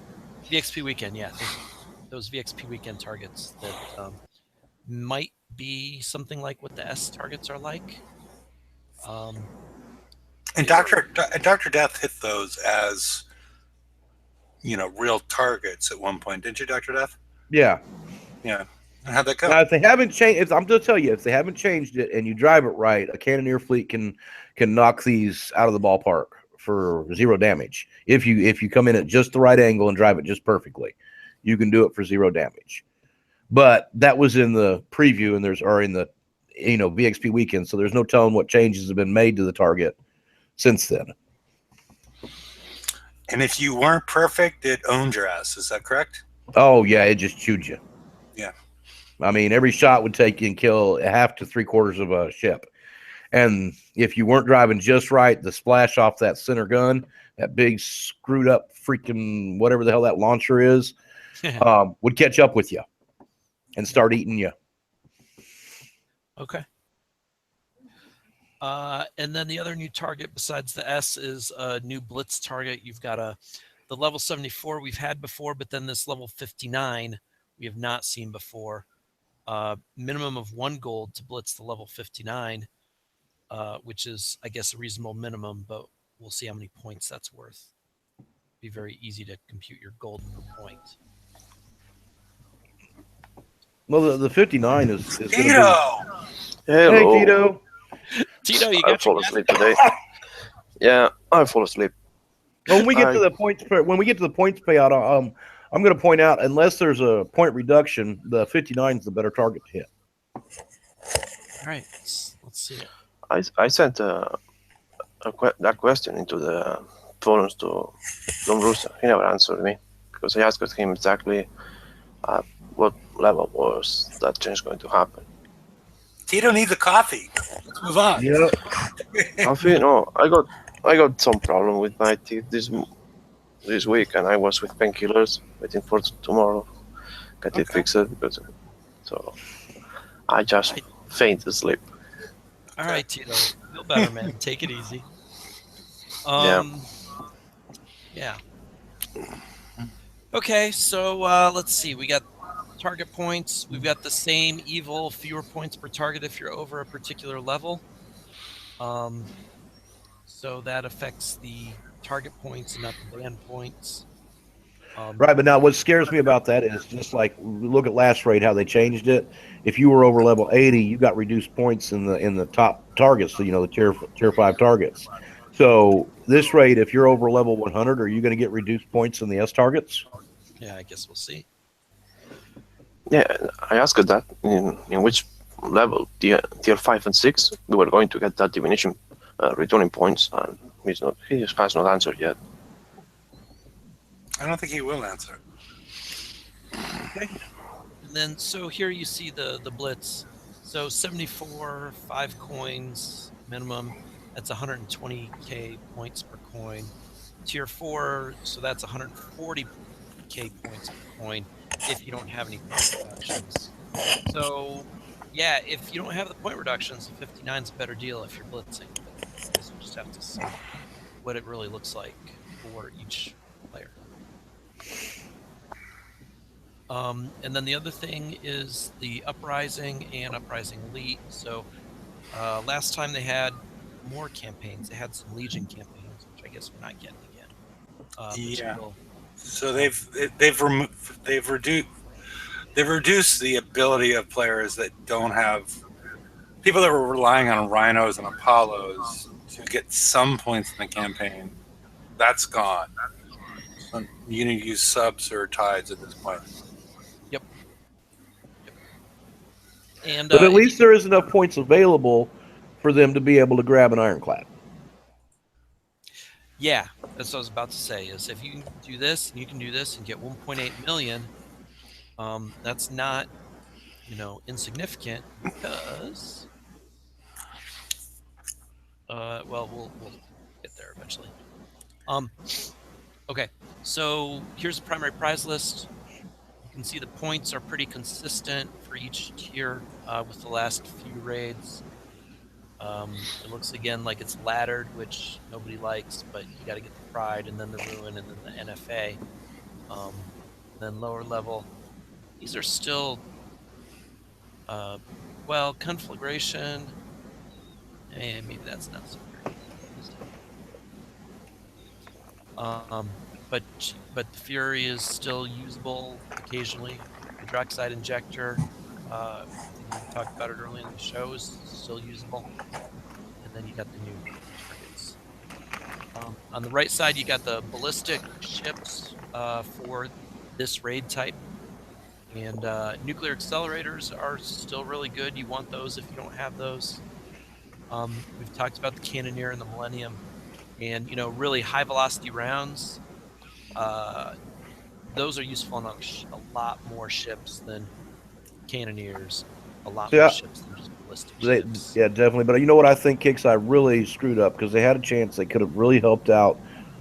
VXP Weekend, yeah. Those VXP Weekend targets that might be something like what the S targets are like. And Dr. Death hit those as, real targets at one point, didn't you, Dr. Death? Yeah. Yeah. And how'd that go? Now, if they haven't changed, I'm going to tell you, if they haven't changed it and you drive it right, a cannoneer fleet can knock these out of the ballpark for 0 damage. If you come in at just the right angle and drive it just perfectly, you can do it for 0 damage. But that was in the preview, and in the VXP Weekend, so there's no telling what changes have been made to the target since then. And if you weren't perfect, it owned your ass. Is that correct? Oh yeah, it just chewed you. Yeah. I mean, every shot would take you and kill half to 3/4 of a ship. And if you weren't driving just right, the splash off that center gun, that big screwed up freaking whatever the hell that launcher is, would catch up with you and start eating you. Okay. And then the other new target besides the S is a new blitz target. You've got the level 74 we've had before, but then this level 59 we have not seen before. Minimum of 1 gold to blitz the level 59, which is, I guess, a reasonable minimum, but we'll see how many points that's worth. Be very easy to compute your gold per point. Well, the 59 is Tito! Hello. Hey, Tito. Tito, you I got fall asleep today. Yeah, I fall asleep. When we get to the points payout, I'm going to point out, unless there's a point reduction, the 59 is the better target to hit. All right, let's see it. I sent that question into the forums to Doom Rooster. He never answered me because I asked him exactly what level was that change going to happen. Tito needs a coffee. Let's move on. Yeah. Coffee? No, I got some problem with my teeth this week, and I was with painkillers waiting for tomorrow get it fixed. So I just faint asleep. All right, Tito, feel better, man. Take it easy. Yeah. Okay, so let's see. We got target points. We've got the same evil, fewer points per target if you're over a particular level. So that affects the target points and not the band points. Right, but now what scares me about that is just like look at last raid how they changed it. If you were over level 80, you got reduced points in the top targets, so, the tier 5 targets. So this raid, if you're over level 100, are you going to get reduced points in the S targets? Yeah, I guess we'll see. Yeah, I asked that in which level, tier 5 and 6, we were going to get that divination returning points, and he has not answered yet. I don't think he will answer. Okay. And then, so here you see the blitz. So 74, 5 coins minimum. That's 120k points per coin. Tier 4, so that's 140k points per coin if you don't have any point reductions. So, yeah, if you don't have the point reductions, the 59 is a better deal if you're blitzing. But I guess we'll just have to see what it really looks like for each player. And then the other thing is the Uprising and Uprising Elite. So last time they had more campaigns. They had some Legion campaigns, which I guess we're not getting again. Yeah. So they've reduced the ability of players that don't have people that were relying on Rhinos and Apollos to get some points in the campaign. That's gone. You need to use subs or tides at this point. Yep. And But at least there is enough points available for them to be able to grab an ironclad. Yeah, that's what I was about to say. Is if you can do this and you can do this and get 1.8 million, that's not insignificant because well we'll get there eventually. Okay, so here's the primary prize list. You can see the points are pretty consistent for each tier with the last few raids. It looks again like it's laddered, which nobody likes, but you got to get the Pride and then the Ruin and then the NFA. Then lower level, these are still Conflagration. Maybe that's not so very good. But the Fury is still usable occasionally. The Hydroxide Injector, I think we talked about it earlier in the show, is still usable. And then you got the new targets. On the right side, you got the ballistic ships for this raid type. And nuclear accelerators are still really good. You want those if you don't have those. We've talked about the Cannoneer and the Millennium. And, really high velocity rounds, those are useful on a lot more ships than Cannoneers, a lot more ships than just ballistic ships. Yeah, definitely. But you know what I think Kickside really screwed up, because they had a chance. They could have really helped out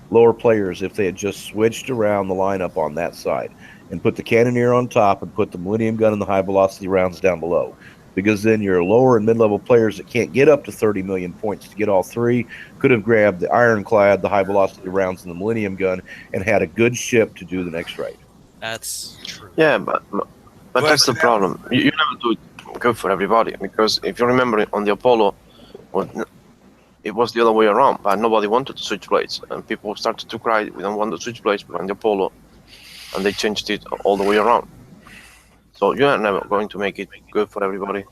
lower players if they had just switched around the lineup on that side and put the Cannoneer on top and put the Millennium Gun and the high velocity rounds down below. Because then your lower and mid-level players that can't get up to 30 million points to get all three could have grabbed the Ironclad, the high-velocity rounds, and the Millennium Gun and had a good ship to do the next raid. That's true. Yeah, but that's the problem. You never do it good for everybody, because if you remember on the Apollo, it was the other way around, but nobody wanted to switch blades, and people started to cry, we don't want to switch blades on the Apollo, and they changed it all the way around. So you're never going to make it good for everybody.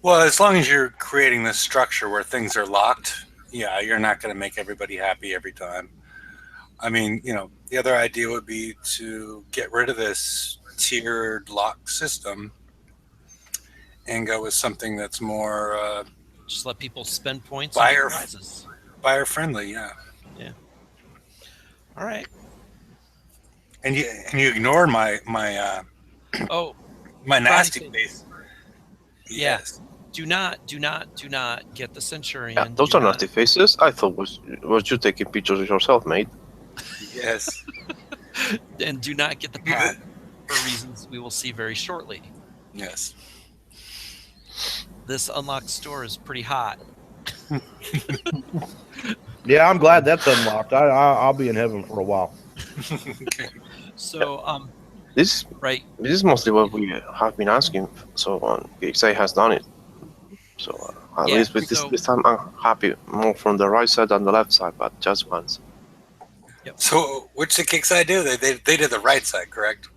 Well, as long as you're creating this structure where things are locked, yeah, you're not going to make everybody happy every time. I mean, the other idea would be to get rid of this tiered lock system and go with something that's more just let people spend points buyer on prizes. Buyer friendly, yeah. Yeah. All right. And you ignored my my nasty face. Yes. Do not get the Centurion. Yeah, those are nasty faces. I thought was you taking pictures of yourself, mate. Yes. And do not get the Pride for reasons we will see very shortly. Yes. This unlocked store is pretty hot. Yeah, I'm glad that's unlocked. I'll be in heaven for a while. So, this is mostly what we have been asking. So Kickside has done it. So at least with this time, I'm happy more from the right side than the left side, but just once. Yep. So which did Kickside do? They did the right side, correct?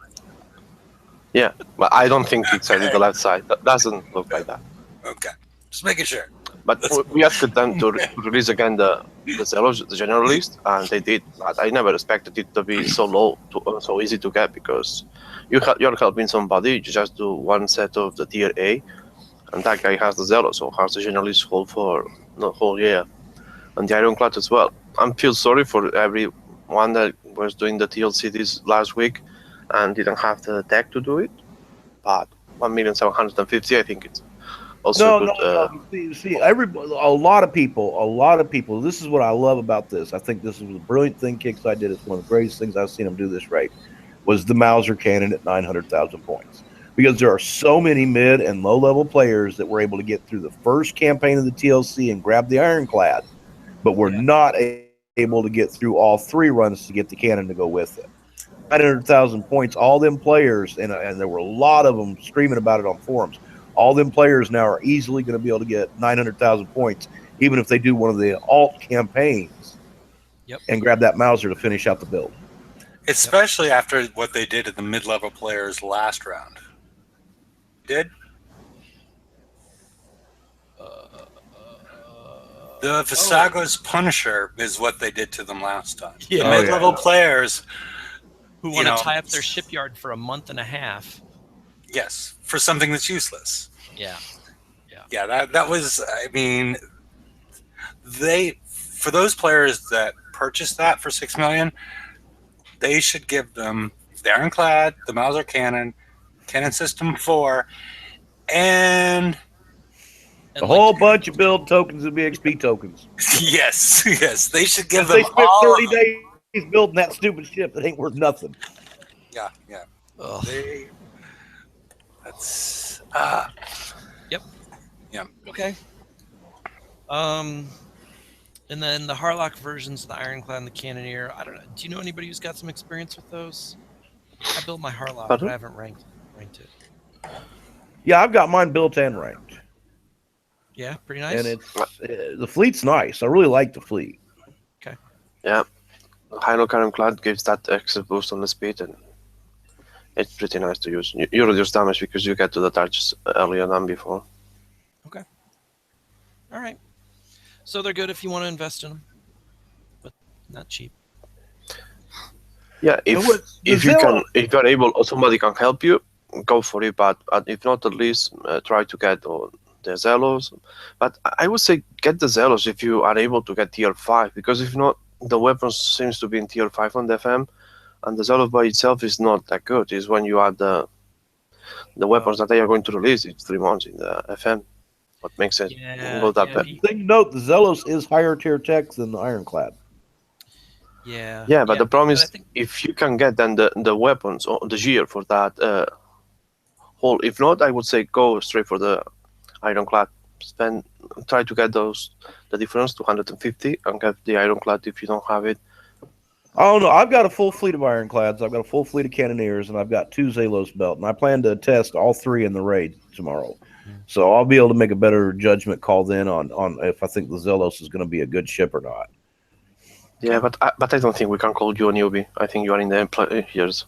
Yeah, but I don't think Kickside did the left side. That doesn't look like that. Okay, just making sure. But we asked them to release again the Zelos, the general list, and they did. But I never expected it to be so low, so easy to get, because you're helping somebody. You just do one set of the tier A, and that guy has the Zelos, so has the general list full for the whole year, and the Ironclad as well. I feel sorry for everyone that was doing the TLC this last week and didn't have the tech to do it. But 1,750,000, I think it's. Also no. See, a lot of people. This is what I love about this. I think this is a brilliant thing Kickside did. It's one of the greatest things I've seen them do this rate. Was the Mauser cannon at 900,000 points, because there are so many mid and low level players that were able to get through the first campaign of the TLC and grab the Ironclad, but were not able to get through all three runs to get the cannon to go with it. 900,000 points. All them players, and there were a lot of them screaming about it on forums. All them players now are easily going to be able to get 900,000 points, even if they do one of the alt campaigns and grab that Mauser to finish out the build. Especially after what they did to the mid-level players last round. The Visaga's Punisher is what they did to them last time. Yeah. The mid-level players who want to tie up their shipyard for a month and a half. Yes, for something that's useless. Yeah. Yeah, that was. I mean, for those players that purchased that for $6 million, they should give them the Ironclad, the Mauser cannon, Cannon System 4, and A whole bunch of build tokens and BXP tokens. yes, they should give them They spent all 30 days building that stupid ship that ain't worth nothing. Yeah. Ugh. That's Yep. Yeah. Okay. And then the Harlock versions, the Ironclad and the Cannoneer. I don't know. Do you know anybody who's got some experience with those? I built my Harlock, but I haven't ranked it. Yeah, I've got mine built and ranked. Yeah, pretty nice. And it's the fleet's nice. I really like the fleet. Okay. Yeah, Hino Ironclad gives that extra boost on the speed, and it's pretty nice to use. You reduce damage because you get to the targets earlier than before. Okay. All right. So they're good if you want to invest in them, but not cheap. Yeah, if you're able, somebody can help you, go for it. But if not, at least try to get the Zelos. But I would say get the Zelos if you are able to get tier 5, because if not, the weapons seems to be in tier 5 on the FM, and the Zelos by itself is not that good. It's when you add the weapons that they are going to release each 3 months in the FM. What makes it go that bad? Thing to note, the Zelos is higher tier tech than the Ironclad. Yeah. Yeah, but the problem is, if you can get then the weapons or the gear for that whole. If not, I would say go straight for the Ironclad. Try to get the difference 250 and get the Ironclad if you don't have it. Oh no, I've got a full fleet of Ironclads. I've got a full fleet of Cannoneers, and I've got 2 Zelos belt. And I plan to test all 3 in the raid tomorrow. So I'll be able to make a better judgment call then on if I think the Zelos is going to be a good ship or not. Yeah, but I don't think we can call you a newbie. I think you are in the years.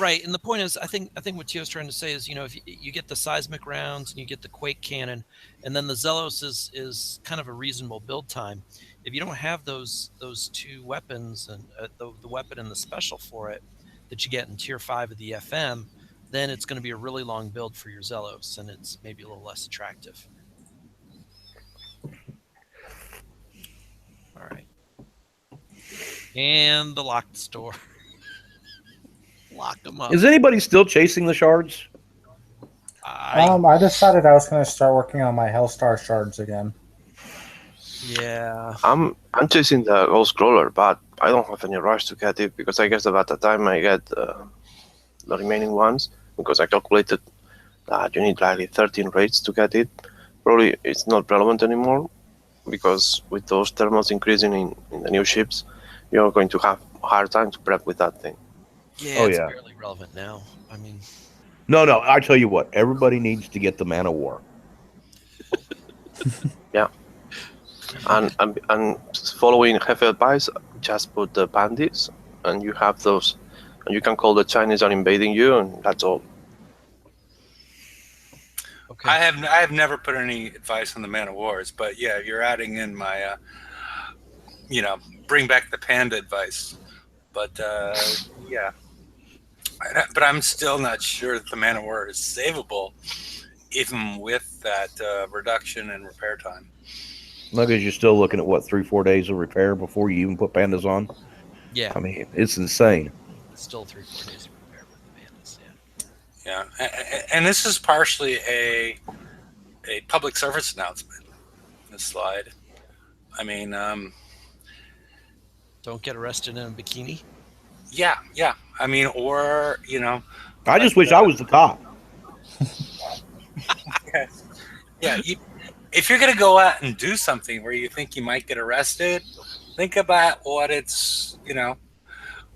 Right, and the point is, I think what Tio's trying to say is, if you get the seismic rounds and you get the quake cannon, and then the Zelos is kind of a reasonable build time. If you don't have those 2 weapons and the weapon and the special for it that you get in tier 5 of the FM, then it's going to be a really long build for your Zelos, and it's maybe a little less attractive. All right. And the locked store. Lock them up. Is anybody still chasing the shards? I decided I was going to start working on my Hellstar shards again. Yeah. I'm chasing the Ghost Crawler, but I don't have any rush to get it because I guess that at the time I get the remaining ones, because I calculated that you need like 13 raids to get it. Probably it's not relevant anymore because with those thermals increasing in the new ships, you're going to have a hard time to prep with that thing. Yeah, it's barely relevant now. I mean, no. I tell you what, everybody needs to get the Man of War. Yeah, and following Jefe advice, just put the bandits, and you have those, and you can call the Chinese are invading you, and that's all. Okay. I have never put any advice on the Man of Wars, but yeah, you're adding in my, bring back the panda advice. But yeah, but I'm still not sure that the Man of War is savable, even with that reduction in repair time. No, because you're still looking at 3-4 days of repair before you even put pandas on. Yeah, I mean it's insane. It's still 3-4 days of repair with the pandas. Yeah, and this is partially a public service announcement. This slide. I mean, don't get arrested in a bikini. Yeah. I mean, or I just wish I was the cop. Yeah. If you're gonna go out and do something where you think you might get arrested, think about what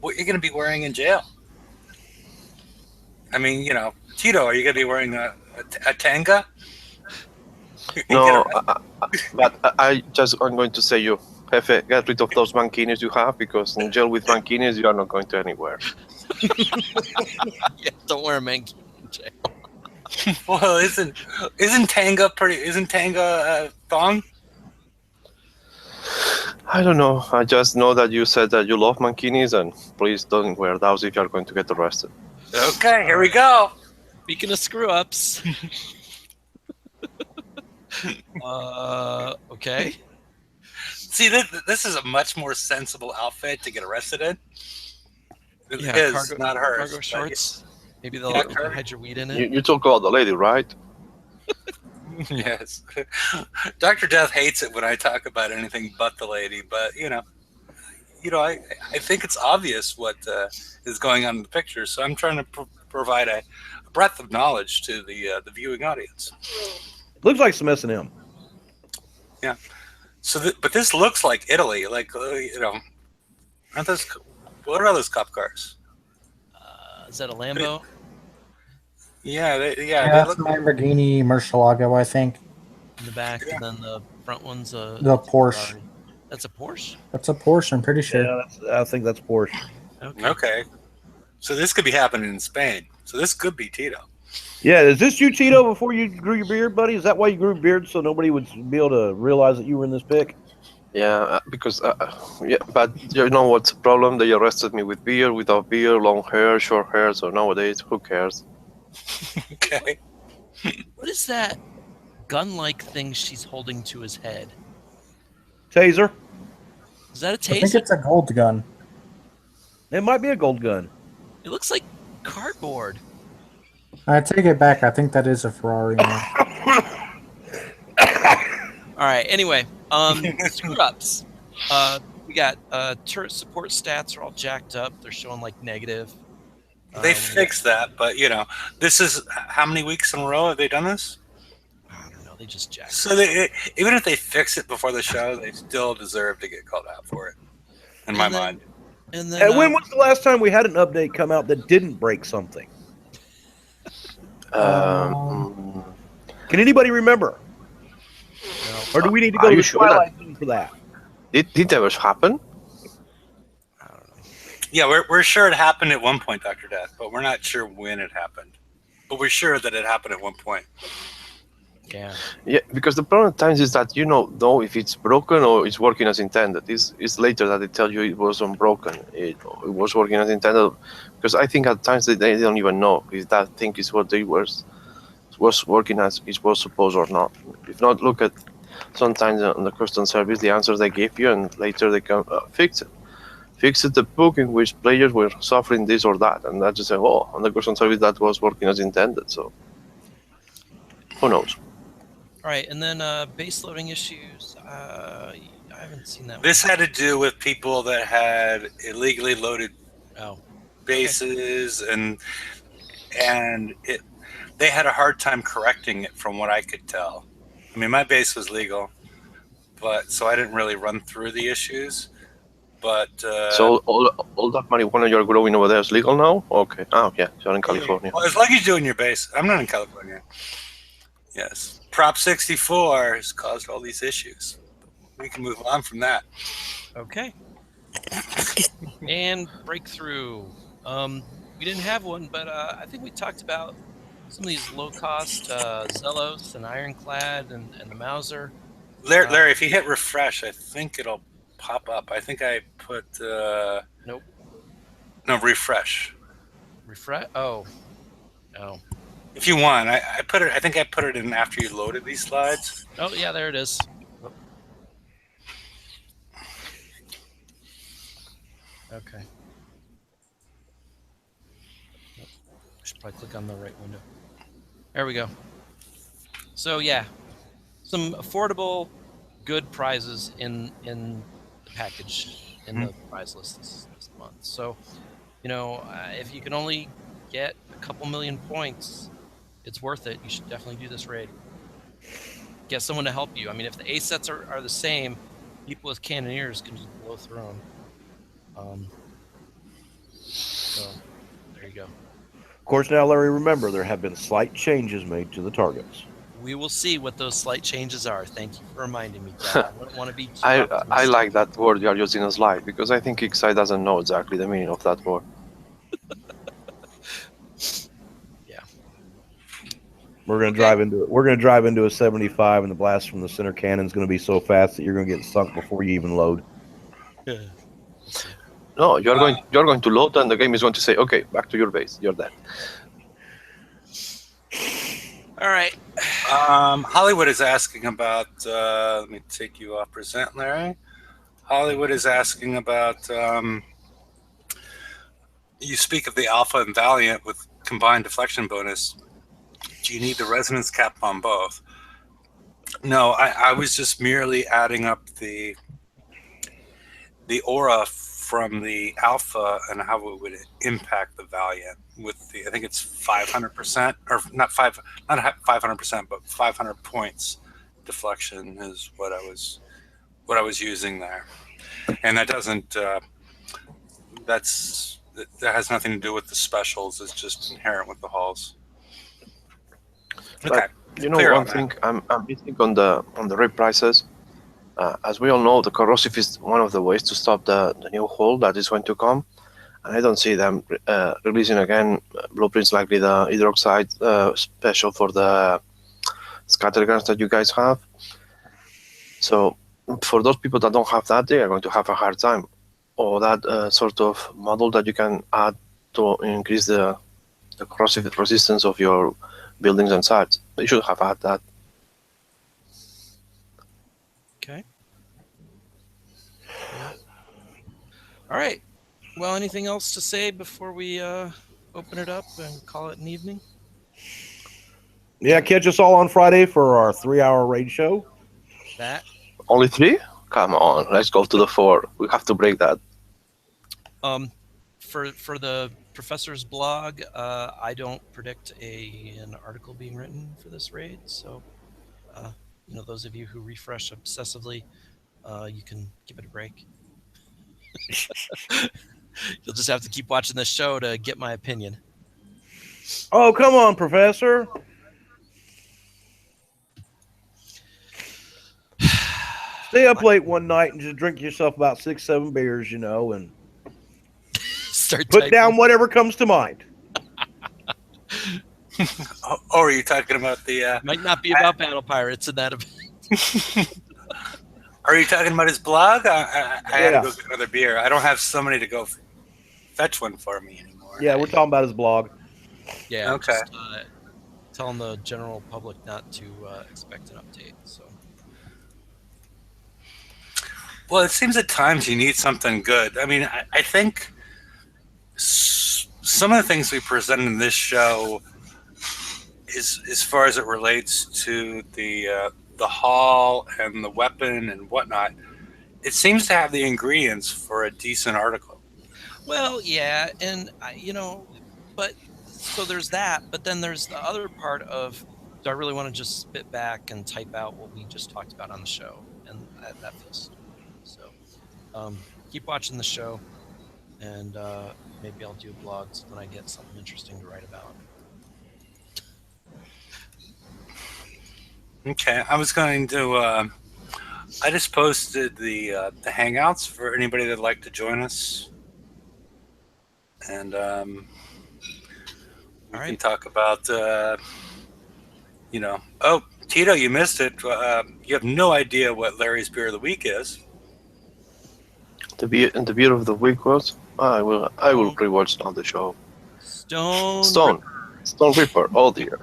what you're gonna be wearing in jail. I mean, Tito, are you gonna be wearing a tanga? No, but I'm going to say you, Jefe, get rid of those mankinis you have, because in jail with mankinis you are not going to anywhere. Yeah, don't wear a mankini in jail. Well, isn't tanga thong? I don't know. I just know that you said that you love mankinis, and please don't wear those if you are going to get arrested. Okay, here we go. Speaking of screw ups. Okay. See, this is a much more sensible outfit to get arrested in. Yeah, His, not hers. cargo shorts. Maybe they'll Yeah, you can hide your weed in You, it. you talk about the lady, right? Yes. Dr. Death hates it when I talk about anything but the lady, but I think it's obvious what is going on in the picture, so I'm trying to provide a breadth of knowledge to the viewing audience. Looks like some S&M. Yeah. So, but this looks like Italy. Like aren't those? What are those cop cars? Is that a Lambo? Yeah, Yeah, they that's look. a Lamborghini Murcielago, I think. In the back, Yeah. and then the front one's a The Porsche. Ferrari. That's a Porsche? That's a Porsche, I'm pretty sure. Yeah, I think that's Porsche. Okay. So this could be happening in Spain. So this could be Tito. Yeah, is this you, Tito, before you grew your beard, buddy? Is that why you grew a beard, so nobody would be able to realize that you were in this pic? Yeah, because but you know what's the problem? They arrested me with beard, without beard, long hair, short hair. So nowadays, who cares? Okay. What is that gun-like thing she's holding to his head? Taser? Is that a I think taser? it's a gold gun. It might be a gold gun. It looks like cardboard. I take it back. I think that is a Ferrari now. All right. Anyway, screw-ups. We got turret support stats are all jacked up. They're showing like negative. They fixed that, but this is how many weeks in a row have they done this? I don't know. They just jacked. So even if they fix it before the show, they still deserve to get called out for it. In my mind. And then And when was the last time we had an update come out that didn't break something? Can anybody remember? no, Or do we need to Are go to you the sure Twilight Zone for that? Did ever happen? I don't know. Yeah, we're sure it happened at one point, Dr. Death, but we're not sure when it happened. But we're sure that it happened at one point. Yeah. Yeah, because the problem at times is that you know if it's broken or it's working as intended. It's later that they tell you it wasn't broken. It was working as intended. Because I think at times they don't even know if that thing is what they was working as it was supposed or not. If not, look at sometimes on the custom service the answers they give you, and later they can fix it. Fix it the book in which players were suffering this or that, and that just say, oh, on the custom service that was working as intended. So who knows? All right, and then base loading issues. I haven't seen that. This had to do with people that had illegally loaded Oh, bases, and they had a hard time correcting it, from what I could tell. I mean, my base was legal, but so I didn't really run through the issues. But So all that marijuana you're growing over there is legal now? Okay. Oh yeah, you're in California. Well, as long as you're doing your base, I'm not in California. Yes, Prop 64 has caused all these issues. We can move on from that. okay. And breakthrough. We didn't have one, but I think we talked about some of these low-cost Zelos and Ironclad and the Mauser. Larry, if you hit refresh, I think it'll pop up. I think I put Nope. No, refresh. Refresh. Oh, no. If you want, I put it. I think I put it in after you loaded these slides. Oh, yeah, there it is. Okay. Should probably click on the right window. There we go. So yeah, some affordable, good prizes in the package in the prize list this month. So, if you can only get a couple million points, it's worth it. You should definitely do this raid. Get someone to help you. I mean, if the A sets are the same, people with cannoneers can just blow through them. So there you go. Of course, now, Larry, remember, there have been slight changes made to the targets. We will see what those slight changes are. Thank you for reminding me, Dad. I wouldn't want to be too I optimistic. like that word you are using a slide because I think Xi doesn't know exactly the meaning of that word. Yeah. We're gonna drive into it. We're gonna drive into a 75, and the blast from the center cannon is gonna be so fast that you're gonna get sunk before you even load. Yeah. No, you're going to load, and the game is going to say, "Okay, back to your base. You're dead." All right. Hollywood is asking about. Let me take you off present, Larry. Hollywood is asking about. You speak of the Alpha and Valiant with combined deflection bonus. Do you need the resonance cap on both? No, I was just merely adding up the aura from the Alpha and how it would impact the Valiant with the. I think it's 500% or not 500%, but 500 points deflection is what I was using there, and that doesn't. That has nothing to do with the specials. It's just inherent with the hulls. Okay. You know, one thing I'm missing on the raid prices. As we all know, the corrosive is one of the ways to stop the new hull that is going to come, and I don't see them releasing again blueprints like the hydroxide special for the scatterguns that you guys have. So for those people that don't have that, they are going to have a hard time. Or that sort of model that you can add to increase the corrosive resistance of your buildings and sites. They should have had that. Okay. All right. Well, anything else to say before we open it up and call it an evening? Yeah, catch us all on Friday for our 3-hour raid show. That. Only 3? Come on, let's go to the 4. We have to break that. For the professor's blog, I don't predict an article being written for this raid. So, those of you who refresh obsessively, you can give it a break. You'll just have to keep watching this show to get my opinion. Oh, come on, Professor. Stay up late one night and just drink yourself about 6-7 beers, and start put down whatever comes to mind. Are you talking about the... Might not be about battle pirates in that event. Are you talking about his blog? I had to go get another beer. I don't have somebody to go fetch one for me anymore. Yeah, we're talking about his blog. Yeah. Okay. Just, telling the general public not to expect an update. So. Well, it seems at times you need something good. I mean, I think some of the things we present in this show is, as far as it relates to the haul and the weapon and whatnot, it seems to have the ingredients for a decent article. Well, yeah, and but so there's that, but then there's the other part of, do I really want to just spit back and type out what we just talked about on the show? And that feels stupid. So keep watching the show, and maybe I'll do blogs when I get something interesting to write about. Okay, I was going to. I just posted the Hangouts for anybody that'd like to join us, and we can talk about. Oh, Tito, you missed it. You have no idea what Larry's beer of the week is. The beer of the week was. I will rewatch on the show. Stone Reaper. Oh dear.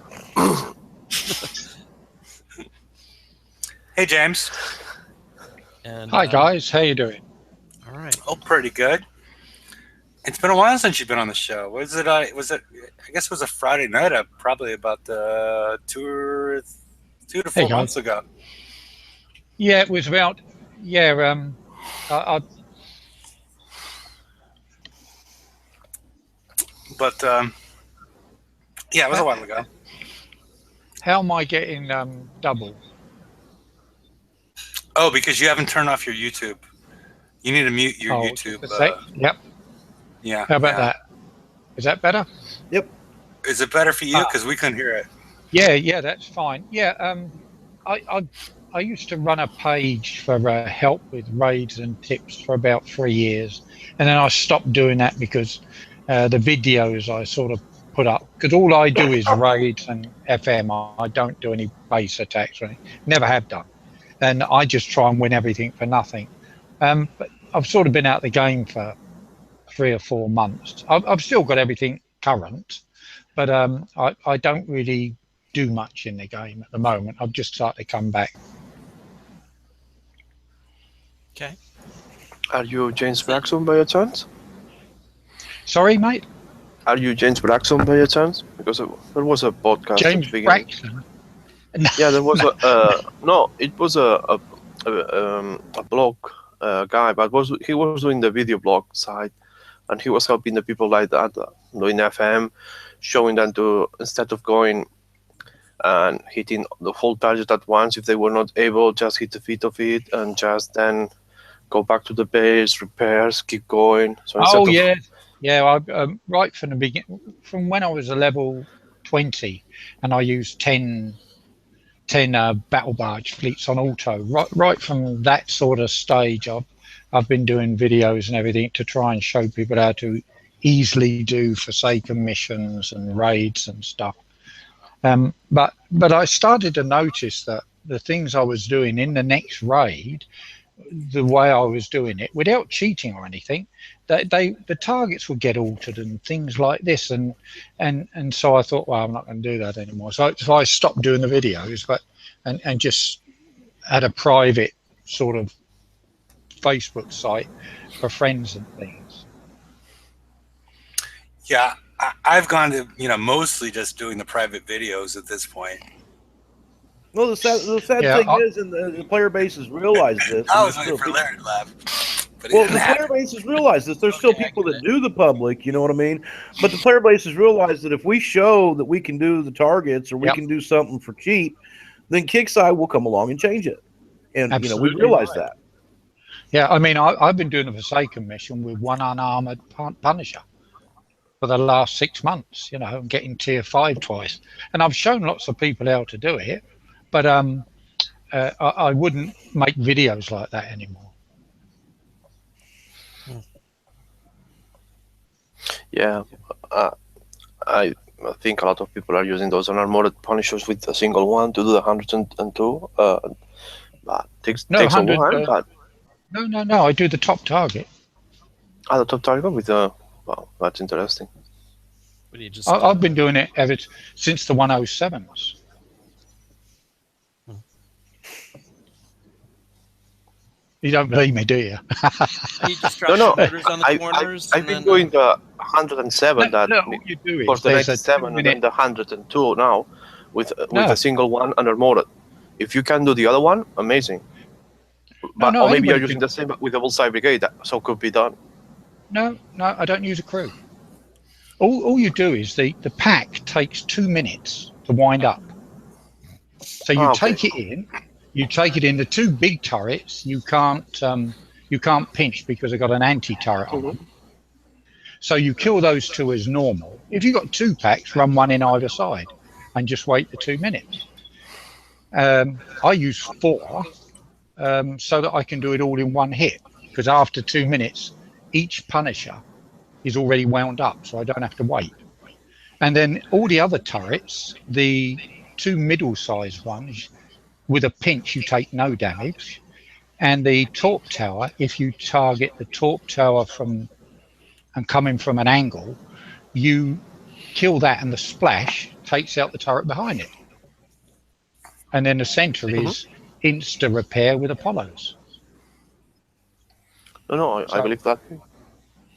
Hey, James. And, hi, guys. How you doing? All right. Oh, pretty good. It's been a while since you've been on the show. I guess it was a Friday night, probably about 2 to 4 months ago. Yeah, it was about. Yeah, But yeah, it was a while ago. How am I getting double? Oh, because you haven't turned off your YouTube. You need to mute your YouTube. Yep. Yeah. How about that? Is that better? Yep. Is it better for you? Because we couldn't hear it. Yeah, that's fine. Yeah, I used to run a page for help with raids and tips for about 3 years, and then I stopped doing that because the videos I sort of put up, because all I do is raids and FM. I don't do any base attacks or anything. Never have done. And I just try and win everything for nothing. But I've sort of been out of the game for 3 or 4 months. I've still got everything current, but I don't really do much in the game at the moment. I've just started to come back. Okay. Are you James Braxton by a chance? Sorry, mate? Are you James Braxton by a chance? Because there was a podcast at James the beginning. Braxton? Yeah, there was no, it was a blog guy, but he was doing the video blog side, and he was helping the people like that, doing FM, showing them to, instead of going and hitting the whole target at once, if they were not able, just hit the feet of it, and just then go back to the base, repairs, keep going. So Oh, yeah. Yeah, right from the beginning, from when I was a level 20, and I used 10 battle barge fleets on auto. Right from that sort of stage, I've been doing videos and everything to try and show people how to easily do Forsaken missions and raids and stuff. But I started to notice that the things I was doing in the next raid, the way I was doing it, without cheating or anything, the targets would get altered and things like this, and so I thought, well, I'm not going to do that anymore. So I stopped doing the videos, and just had a private sort of Facebook site for friends and things. Yeah, I've gone to mostly just doing the private videos at this point. Well, the sad thing is, and the player base has realized this. I was waiting for Larry to laugh. Well, the player base has realized this. There's still people that do the public, you know what I mean? But the player base has realized that if we show that we can do the targets or we can do something for cheap, then Kickside will come along and change it. And, we realize that. Yeah, I mean, I've been doing a Forsaken mission with one unarmored Punisher for the last 6 months, and getting tier 5 twice. And I've shown lots of people how to do it, but I wouldn't make videos like that anymore. Yeah, I think a lot of people are using those unarmored Punishers with a single one to do the 102. But takes a while. But No, I do the top target. The top target with wow, that's interesting. I've been doing it ever since the 107s. You don't believe me, do you? You just drop motors on the corners. I've been doing the 107 what you do for the 97 and then the 102 now with a single one unarmored. If you can do the other one, amazing. But or maybe you're using the same with the Bullseye Brigade, so could be done. No, I don't use a crew. All you do is the pack takes 2 minutes to wind up. So you take it in. You take it in. The 2 big turrets you can't pinch because they've got an anti-turret on them. So you kill those 2 as normal. If you've got 2 packs, run one in either side and just wait the 2 minutes. I use 4 so that I can do it all in one hit, because after 2 minutes, each Punisher is already wound up, so I don't have to wait. And then all the other turrets, the 2 middle-sized ones, with a pinch, you take no damage. And the torp tower, if you target the torp tower and coming from an angle, you kill that, and the splash takes out the turret behind it. And then the center is insta repair with Apollos. No, I believe that.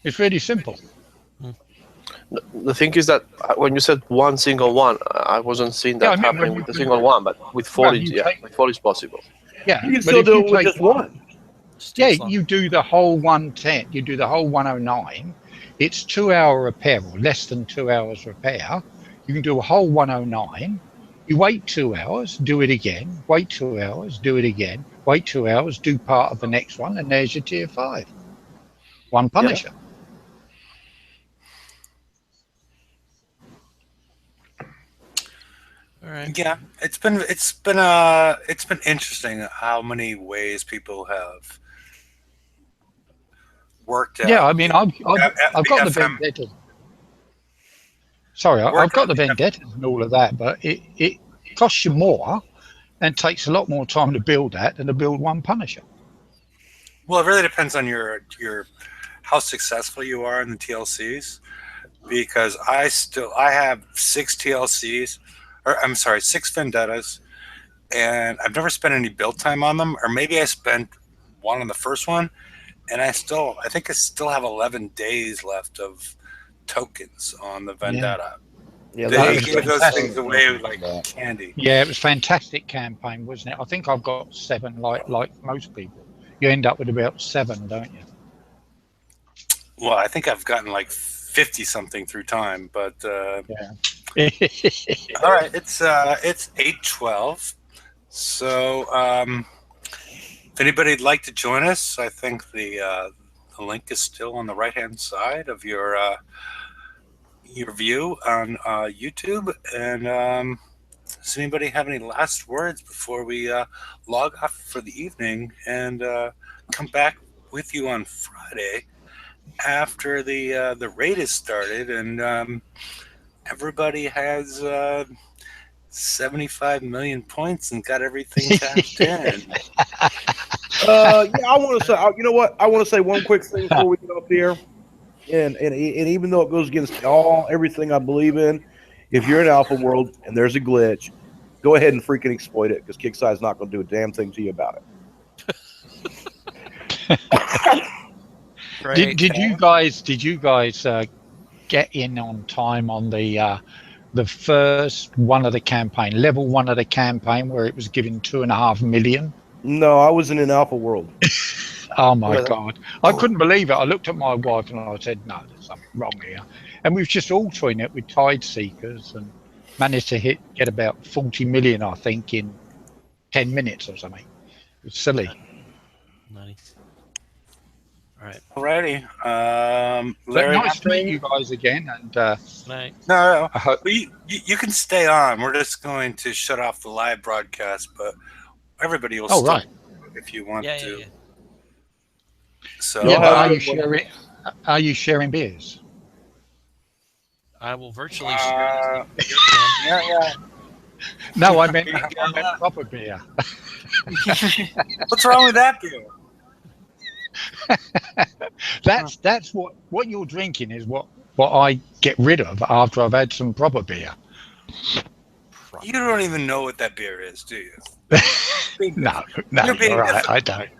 It's really simple. The thing is that when you said one single one, I wasn't seeing that happening with a single one, but with 4 with 4 is possible. Yeah, you can still do it with just one. Yeah, you do the whole 110, you do the whole 109. It's 2-hour repair, or less than 2 hours repair. You can do a whole 109. You wait 2 hours, do it again. Wait 2 hours, do it again. Wait 2 hours, do part of the next one, and there's your tier 5. One Punisher. Yeah. All right. Yeah, it's been interesting how many ways people have worked out. Yeah, I mean, I've got the vendetta. Sorry, I've got the vendetta and all of that, but it costs you more and takes a lot more time to build that than to build one Punisher. Well, it really depends on your how successful you are in the TLCs, because I have 6 TLCs. or I'm sorry, 6 Vendettas, and I've never spent any build time on them, or maybe I spent one on the first one, and I think I still have 11 days left of tokens on the Vendetta. Yeah, They was gave those fantastic. things away like candy. Yeah, it was a fantastic campaign, wasn't it? I think I've got 7, like most people. You end up with about 7, don't you? Well, I think I've gotten like 50 something through time, but Yeah. all right, it's 8:12. So if anybody'd like to join us, I think the link is still on the right hand side of your view on YouTube. And does anybody have any last words before we log off for the evening and come back with you on Friday after the raid is started and everybody has 75 million points and got everything tapped in? Yeah, I want to say, you know what? I want to say one quick thing before we get up here. And even though it goes against everything I believe in, if you're in Alpha World and there's a glitch, go ahead and freaking exploit it, because Kickstarter's not going to do a damn thing to you about it. Did you guys get in on time on the first one of the campaign, level 1 of the campaign, where it was given 2.5 million? No, I wasn't in Alpha World. Oh my God. I couldn't believe it. I looked at my wife and I said, no, there's something wrong here. And we was just altering it with Tide Seekers and managed to get about 40 million, I think, in 10 minutes or something. It was silly. Nice. All right. Alrighty. But Larry, nice to meet you guys again. And Night. No, I hope you can stay on. We're just going to shut off the live broadcast, but everybody will Oh, still right. if you want Yeah, to. yeah. So yeah, but are you you sharing beers? I will virtually share. yeah. No, I meant proper beer. What's wrong with that beer? That's what you're drinking is what I get rid of after I've had some proper beer. You don't even know what that beer is, do you? No, You're being you're right. difficult. I don't.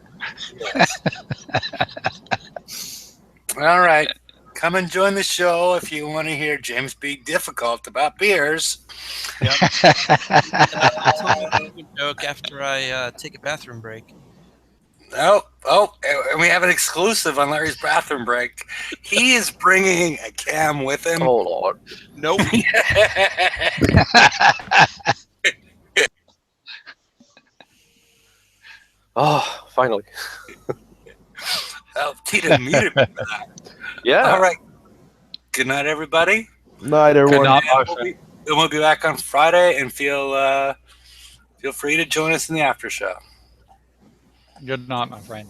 All right. Come and join the show if you want to hear James be difficult about beers. Yep. I'll tell you a joke after I take a bathroom break. Oh, and we have an exclusive on Larry's bathroom break. He is bringing a cam with him. Oh Lord. Nope. Oh, finally. Oh, Tita muted me for that. Yeah. All right. Good night, everybody. Night, everyone. Good night, And we'll be back on Friday, and feel free to join us in the after show. Good night, my friend.